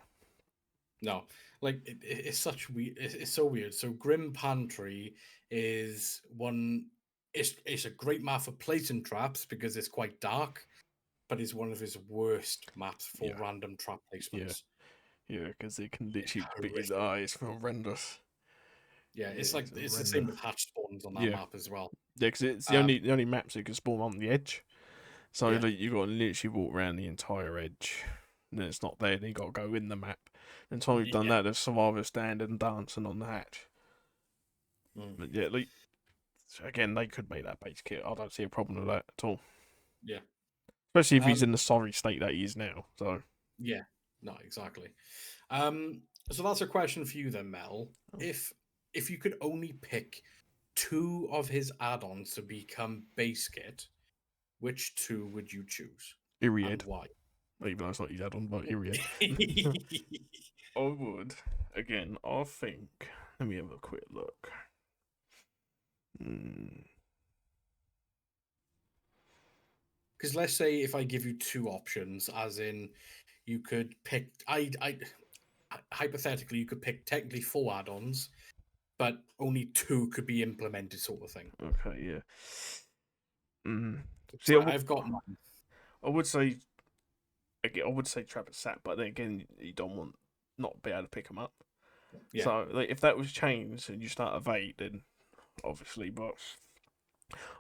Speaker 1: No, like it's such weird. It's so weird. So Grim Pantry is one. It's a great map for placing traps because it's quite dark, but it's one of his worst maps for random trap placements.
Speaker 2: Yeah, because it can literally beat his eyes from horrendous.
Speaker 1: Yeah, it's the same with hatch spawns on that map as well.
Speaker 2: Yeah, because it's the only maps that can spawn on the edge. So
Speaker 1: Yeah.
Speaker 2: you got to literally walk around the entire edge. And then it's not there, then you got to go in the map. And until we've done that, there's survivors standing and dancing on the hatch. But yeah, again, they could make that base kit. I don't see a problem with that at all.
Speaker 1: Yeah.
Speaker 2: Especially if he's in the sorry state that he is now. So
Speaker 1: yeah, no, exactly. So that's a question for you then, Mel. If you could only pick 2 of his add-ons to become base kit, which 2 would you choose?
Speaker 2: Iriad.
Speaker 1: And why?
Speaker 2: Even though it's not his add-on, but Iriad. I would. Again, I think. Let me have a quick look.
Speaker 1: Because let's say if I give you 2 options, as in you could pick, hypothetically you could pick technically 4 add-ons, but only 2 could be implemented, sort of thing.
Speaker 2: Okay, yeah.
Speaker 1: See, I've got mine.
Speaker 2: I would say Travis Sat, but then again, you don't want not be able to pick them up. Yeah. So if that was changed and you start of 8, then obviously, but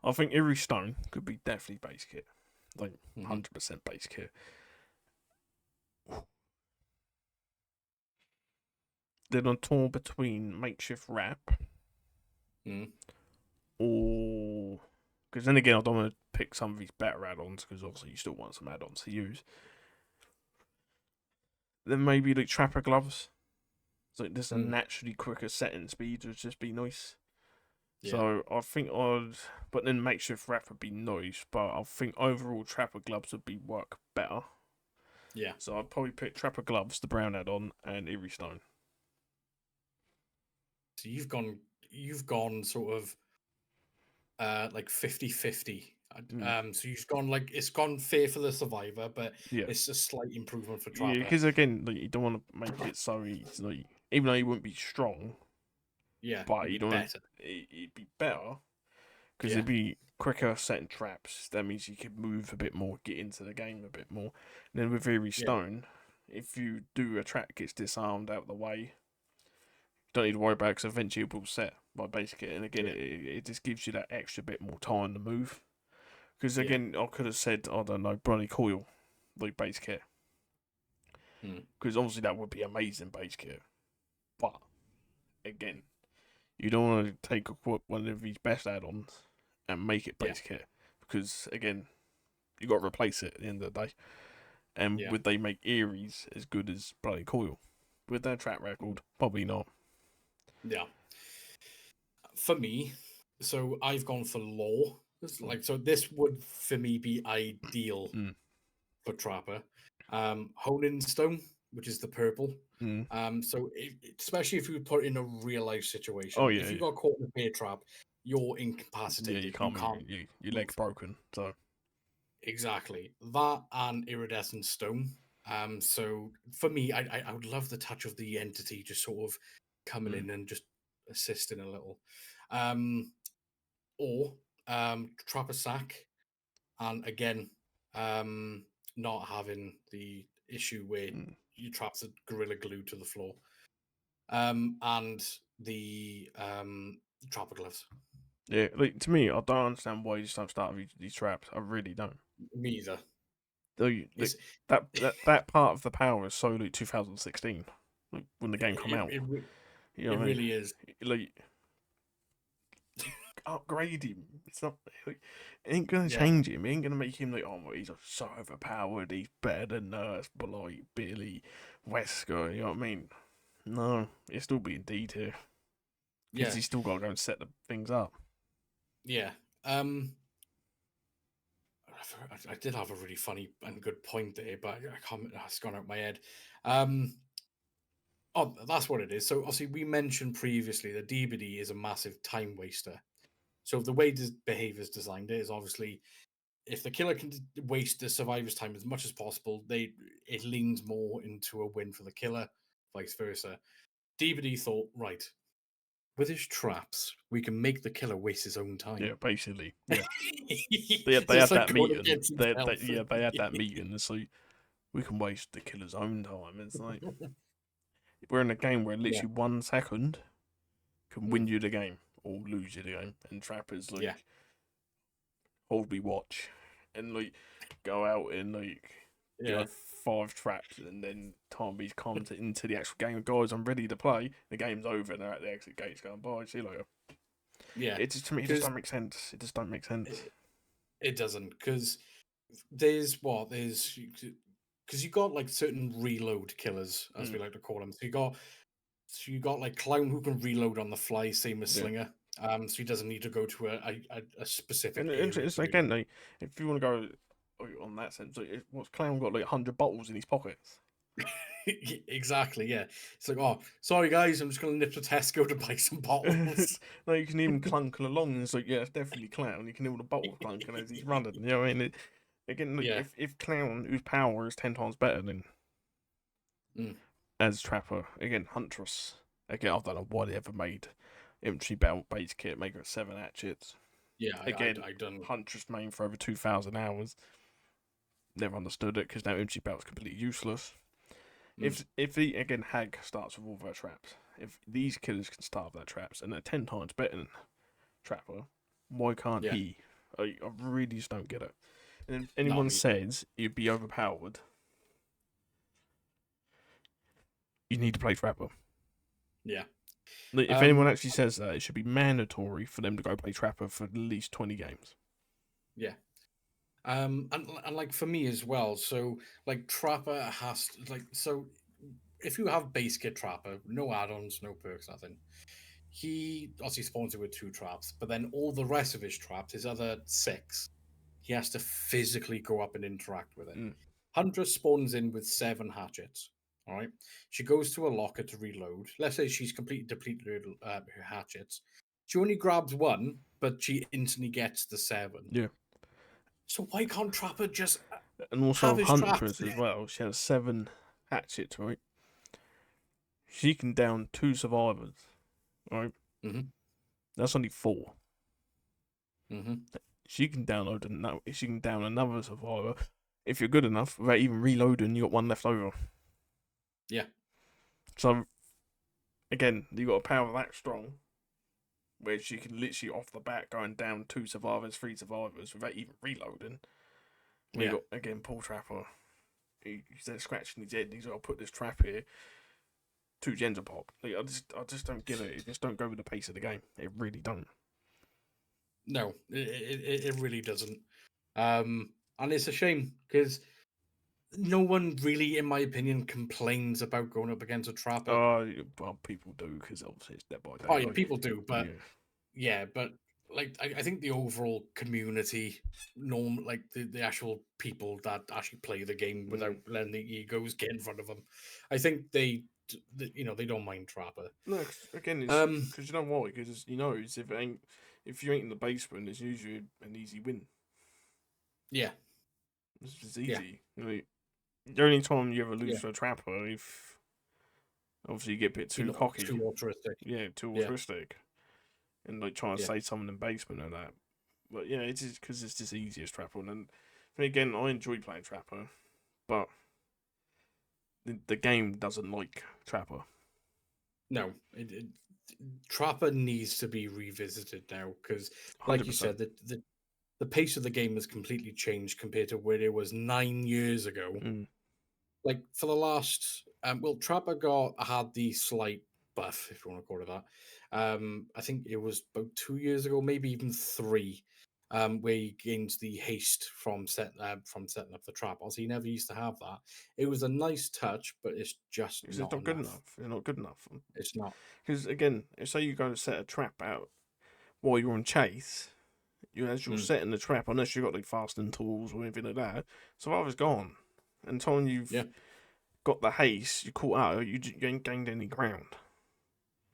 Speaker 2: I think every stone could be definitely base kit, 100% base kit. Then I'm torn between makeshift wrap or Because then again, I don't want to pick some of these better add-ons because obviously you still want some add-ons to use. Then maybe like trapper gloves. So just a naturally quicker setting speed would just be nice.
Speaker 1: Yeah.
Speaker 2: So I think but then makeshift wrap would be nice. But I think overall trapper gloves would work better.
Speaker 1: Yeah.
Speaker 2: So I'd probably pick trapper gloves, the brown add-on, and Eerie Stone.
Speaker 1: So you've gone sort of like 50-50. So you've gone like it's gone fair for the survivor, but
Speaker 2: Yeah.
Speaker 1: it's a slight improvement for trapper.
Speaker 2: Yeah, because again, like, you don't want to make it so easy. Like, even though he wouldn't be strong,
Speaker 1: Yeah,
Speaker 2: but you don't.
Speaker 1: better.
Speaker 2: It'd be better because
Speaker 1: Yeah.
Speaker 2: it'd be quicker setting traps. That means you could move a bit more, get into the game a bit more. And then with Eerie Stone, if you do a trap gets disarmed out of the way, you don't need to worry about it because eventually it will set by basic kit. And again, it just gives you that extra bit more time to move. Because again, I could have said, I don't know, Bronny Coil, like base kit. Because obviously that would be amazing base kit. But again, you don't want to take one of these best add-ons and make it base kit. Because again, you got to replace it at the end of the day. And would they make Eerie's as good as Bloody Coil? With their track record, probably not.
Speaker 1: Yeah. For me, so I've gone for law. So this would for me be ideal for trapper. Honing Stone, which is the purple. So especially if you put in a real life situation, if you got caught in a bear trap, you're incapacitated.
Speaker 2: Yeah, you can't. Your leg's broken. So
Speaker 1: exactly that and iridescent stone. So for me, I would love the touch of the entity just sort of coming in and just assisting a little. Or trapper sack, and again, not having the issue where you trap the gorilla glue to the floor. And the trapper gloves.
Speaker 2: Yeah, like to me, I don't understand why you just don't start with these traps. I really don't.
Speaker 1: Me either.
Speaker 2: That part of the power is so like 2016, like when the game come out.
Speaker 1: It
Speaker 2: really
Speaker 1: is.
Speaker 2: Like upgrade him. It's not. Like, it ain't gonna change him. It ain't gonna make him like, oh, he's so overpowered. He's better than Nurse, Blight, Billy, Wesker. You know what I mean? No, he's still being D tier. Because he's still got to go and set the things up.
Speaker 1: Yeah. I did have a really funny and good point there, but I can't. It's gone out my head. Oh, that's what it is. So obviously we mentioned previously that DBD is a massive time waster. So the way the behavior's designed it is obviously if the killer can waste the survivor's time as much as possible, it leans more into a win for the killer, vice versa. DBD thought, right, with his traps, we can make the killer waste his own time.
Speaker 2: Yeah, basically. Yeah. they had that meeting. They had that meeting. It's like, we can waste the killer's own time. It's like, we're in a game where literally 1 second can win you the game or lose you the game. And trappers, like, hold me watch. And, like, go out and, like, you know, 5 traps, and then time comes into the actual game. Guys, I'm ready to play. The game's over, and they're at the exit gates going, bye, see you later.
Speaker 1: Yeah,
Speaker 2: it just, to me, it just don't make sense. It just don't make sense.
Speaker 1: It doesn't, because there's because you got like certain reload killers, as we like to call them. So you got like Clown who can reload on the fly, same as Slinger. So he doesn't need to go to a specific.
Speaker 2: And it's again, like, if you want to go on that sense, like, what's Clown got like 100 bottles in his pockets?
Speaker 1: Exactly, yeah. It's like, oh, sorry guys, I'm just gonna nip to Tesco to buy some bottles.
Speaker 2: No, you can even clunking along, and it's like, yeah, it's definitely Clown. You can hear the bottle clunking as he's running. You know what I mean? Again, like, if Clown, whose power is 10 times better than as Trapper, again, Huntress. Again, I don't know why they ever made infantry belt base kit, make it 7 hatchets.
Speaker 1: Yeah,
Speaker 2: again,
Speaker 1: I done
Speaker 2: Huntress main for over 2,000 hours. Never understood it because now infantry belt's completely useless. If the again Hag starts with all their traps, if these killers can start with their traps and they're 10 times better than Trapper, why can't he? I really just don't get it. And if anyone says you'd be overpowered, you need to play Trapper.
Speaker 1: Yeah.
Speaker 2: If anyone actually says that, it should be mandatory for them to go play Trapper for at least 20 games.
Speaker 1: Yeah. And like for me as well. So like Trapper has like so if you have base kit Trapper, no add-ons, no perks, nothing. He obviously spawns it with 2 traps, but then all the rest of his traps, his other 6, he has to physically go up and interact with it.
Speaker 2: Mm.
Speaker 1: Huntress spawns in with 7 hatchets. All right. She goes to a locker to reload. Let's say she's completely depleted her hatchets. She only grabs 1, but she instantly gets the 7.
Speaker 2: Yeah.
Speaker 1: So why can't Trapper just
Speaker 2: And also
Speaker 1: have his traps
Speaker 2: Huntress as well. She has 7 hatchets, right? She can down 2 survivors, right?
Speaker 1: Mm-hmm.
Speaker 2: That's only 4.
Speaker 1: Mm-hmm.
Speaker 2: She can download another. She can down another survivor if you're good enough without even reloading. You got 1 left over.
Speaker 1: Yeah.
Speaker 2: So again, you got a power that strong, where she can literally off the bat going down 2 survivors, 3 survivors without even reloading. We got again Paul Trapper. He's there scratching his head. He's got to put this trap here. 2 gens are popped. Like, I just don't get it. It just don't go with the pace of the game. It really don't.
Speaker 1: No, it really doesn't. And it's a shame because no one really, in my opinion, complains about going up against a Trapper.
Speaker 2: Well, people do because obviously it's Dead by
Speaker 1: Oh
Speaker 2: Daylight.
Speaker 1: yeah, people do, but
Speaker 2: Yeah.
Speaker 1: yeah, but like I think the overall community like the actual people that actually play the game without letting the egos get in front of them, I think they don't mind Trapper.
Speaker 2: No, again, it's
Speaker 1: Um,
Speaker 2: because you know why? Because if you ain't in the basement, it's usually an easy win.
Speaker 1: yeah,
Speaker 2: It's just
Speaker 1: yeah,
Speaker 2: easy. The only time you ever
Speaker 1: yeah.
Speaker 2: lose to a trapper if obviously you get a bit too
Speaker 1: It's
Speaker 2: cocky,
Speaker 1: too altruistic.
Speaker 2: yeah, too
Speaker 1: Yeah,
Speaker 2: altruistic, and like trying to
Speaker 1: yeah,
Speaker 2: say someone in the basement and that. But yeah, it's just because it's just easiest trapper. And again, I enjoy playing trapper, but the game doesn't like trapper.
Speaker 1: no, Trapper needs to be revisited now because, like
Speaker 2: Hundred
Speaker 1: you
Speaker 2: percent.
Speaker 1: said, the pace of the game has completely changed compared to where it was 9 years ago.
Speaker 2: Mm.
Speaker 1: Like for the last, well, Trapper had the slight buff, if you want to call it that. I think it was about 2 years ago, maybe even 3. Where he gains the haste from setting up the trap. Also, he never used to have that. It was a nice touch, but it's just
Speaker 2: It's just
Speaker 1: not
Speaker 2: not good
Speaker 1: enough.
Speaker 2: enough. It's not good enough.
Speaker 1: It's not.
Speaker 2: Because again, if say you go to set a trap out while you're on chase, as you're
Speaker 1: Mm,
Speaker 2: setting the trap, unless you've got like fastening tools or anything like that, survivor's gone. Until
Speaker 1: yeah.
Speaker 2: you've got the haste, you caught out, you ain't gained any ground.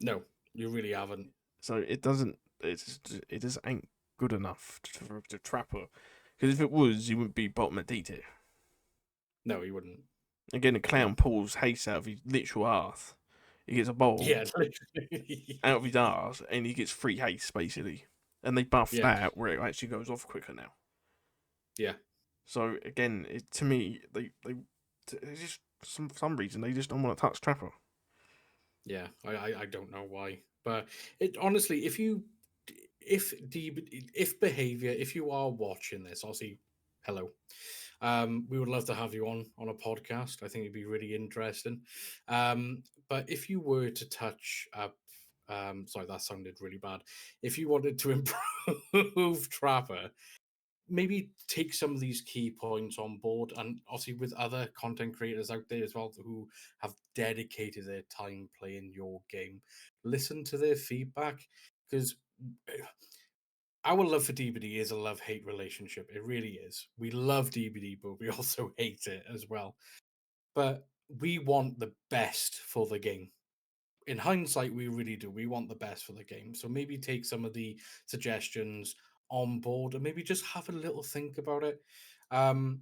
Speaker 1: No, you really haven't.
Speaker 2: So it doesn't. It just ain't good enough to trapper. Because if it was, you would be bottom of D tier.
Speaker 1: No, you wouldn't.
Speaker 2: Again, a
Speaker 1: No.
Speaker 2: clown pulls haste out of his literal ass. He gets a ball
Speaker 1: Yeah, literally.
Speaker 2: out of his ass, and he gets 3 haste basically. And they buff
Speaker 1: Yeah,
Speaker 2: that where it actually goes off quicker now.
Speaker 1: yeah,
Speaker 2: So again, to me, just for some reason they just don't want to touch Trapper.
Speaker 1: yeah. I don't know why, but it honestly, if behavior, if you are watching this, obviously, hello. We would love to have you on a podcast. I think it'd be really interesting. But if you were to touch up, sorry, that sounded really bad. If you wanted to improve Trapper, maybe take some of these key points on board, and obviously with other content creators out there as well who have dedicated their time playing your game, listen to their feedback because our love for DBD is a love-hate relationship. It really is. We love DBD, but we also hate it as well. But we want the best for the game. In hindsight, we really do. We want the best for the game. So maybe take some of the suggestions on board and maybe just have a little think about it. Um,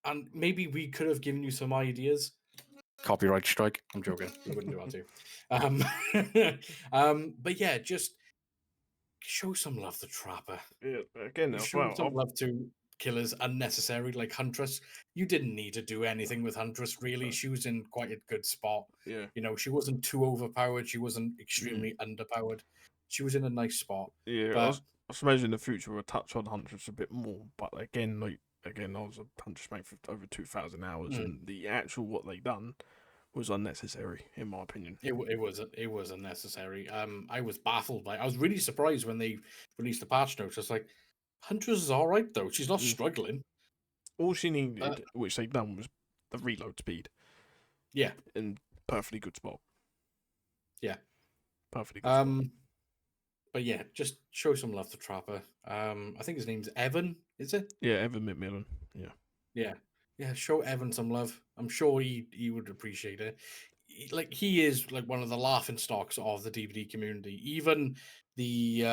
Speaker 1: and maybe we could have given you some ideas. Copyright strike. I'm joking. We wouldn't do that to you. But yeah, just show some love to Trapper.
Speaker 2: Yeah, again as
Speaker 1: Show
Speaker 2: well.
Speaker 1: some love to killers unnecessary like Huntress. You didn't need to do anything with Huntress, really. She was in quite a good spot.
Speaker 2: Yeah,
Speaker 1: You know, she wasn't too overpowered. She wasn't
Speaker 2: mm,
Speaker 1: extremely underpowered. She was in a nice spot.
Speaker 2: yeah.
Speaker 1: But
Speaker 2: I suppose in the future we'll touch on Huntress a bit more, but again, I was a Huntress mate for over 2,000 hours,
Speaker 1: mm,
Speaker 2: and the actual what they done was unnecessary in my opinion.
Speaker 1: it was unnecessary. I was baffled by. I was really surprised when they released the patch notes. Just like, Huntress is all right though. She's not
Speaker 2: Mm.
Speaker 1: struggling.
Speaker 2: All she
Speaker 1: Uh,
Speaker 2: needed, which they've done, was the reload speed
Speaker 1: yeah,
Speaker 2: and perfectly good spot.
Speaker 1: yeah.
Speaker 2: Perfectly good spot.
Speaker 1: But yeah, just show some love to Trapper. I think his name's Evan. Is it?
Speaker 2: Yeah, Evan McMillan. Yeah.
Speaker 1: Yeah, yeah. Show Evan some love. I'm sure he would appreciate it. He is like one of the laughing stocks of the DVD community. Even the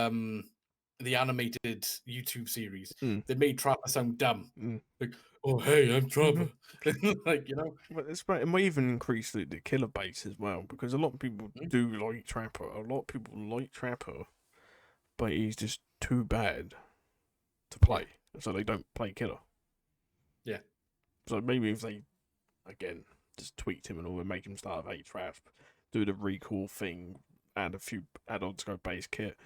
Speaker 1: animated YouTube series,
Speaker 2: Mm.
Speaker 1: they made Trapper sound dumb.
Speaker 2: Mm.
Speaker 1: Like, oh hey, I'm Trapper.
Speaker 2: Mm-hmm.
Speaker 1: Like, you know.
Speaker 2: But it's right, it might even increase the killer base as well, because a lot of people
Speaker 1: Mm.
Speaker 2: do like Trapper. A lot of people like Trapper, but he's just too bad to play, so they don't play killer.
Speaker 1: Yeah.
Speaker 2: So maybe if they, again, just tweaked him and all and make him start with 8 traps, do the recall thing, add a few add-ons to go base kit,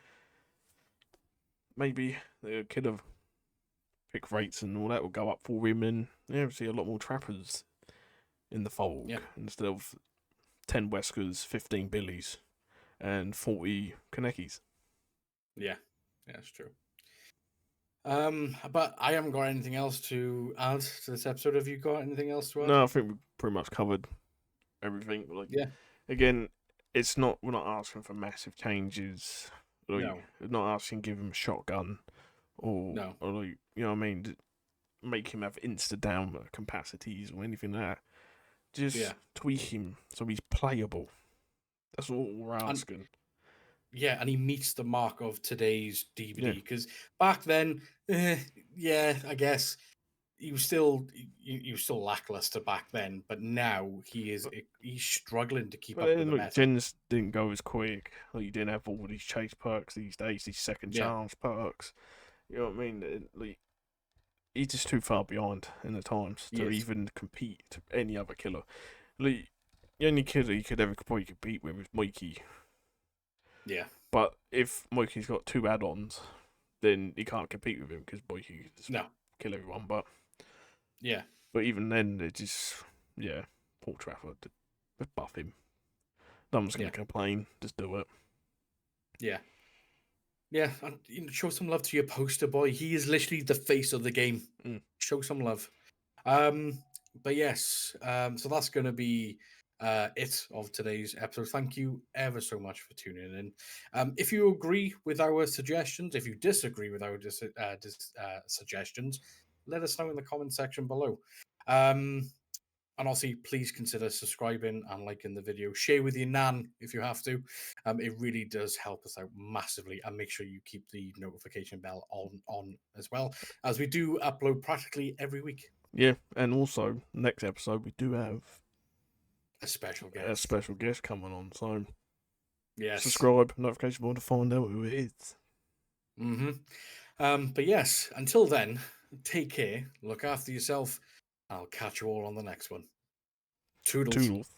Speaker 2: maybe the killer pick rates and all that will go up for him, and yeah, see a lot more trappers in the fold instead of 10 Weskers, 15 Billies, and 40 Kanekis.
Speaker 1: Yeah, that's true. But I haven't got anything else to add to this episode. Have you got anything else to add?
Speaker 2: No, I think we pretty much covered everything. Like,
Speaker 1: Yeah.
Speaker 2: Again, we're not asking for massive changes. Like,
Speaker 1: No.
Speaker 2: we're not asking give him a shotgun or
Speaker 1: No.
Speaker 2: like, you know what I mean, make him have insta down capacities or anything like that. Just tweak him so he's playable. That's all we're asking.
Speaker 1: Yeah, and he meets the mark of today's DVD because back then, I guess he was still lackluster back then, but now he's struggling to keep up with the meta.
Speaker 2: Gens didn't go as quick. Like, you didn't have all these chase perks these days, these second chance perks. You know what I mean? Like, he's just too far behind in the times to even compete to any other killer. Like, the only killer you could ever probably compete with is Mikey.
Speaker 1: Yeah.
Speaker 2: But if Mikey's got 2 add-ons, then he can't compete with him because Mikey can just kill everyone. But even then, it just Paul Trafford, just buff him. No one's gonna complain. Just do it.
Speaker 1: Yeah. Yeah, and show some love to your poster boy. He is literally the face of the game. Show some love. But yes, so that's going to be it of today's episode. Thank you ever so much for tuning in. If you agree with our suggestions, if you disagree with our suggestions, let us know in the comment section below. And also, please consider subscribing and liking the video. Share with your nan if you have to. It really does help us out massively. And make sure you keep the notification bell on as well, as we do upload practically every week.
Speaker 2: Yeah, and also, next episode, we do have
Speaker 1: a special guest.
Speaker 2: A special guest coming on. So,
Speaker 1: yes,
Speaker 2: subscribe, notification bell to find out who it is.
Speaker 1: But yes, until then, take care, look after yourself. I'll catch you all on the next one. Toodles.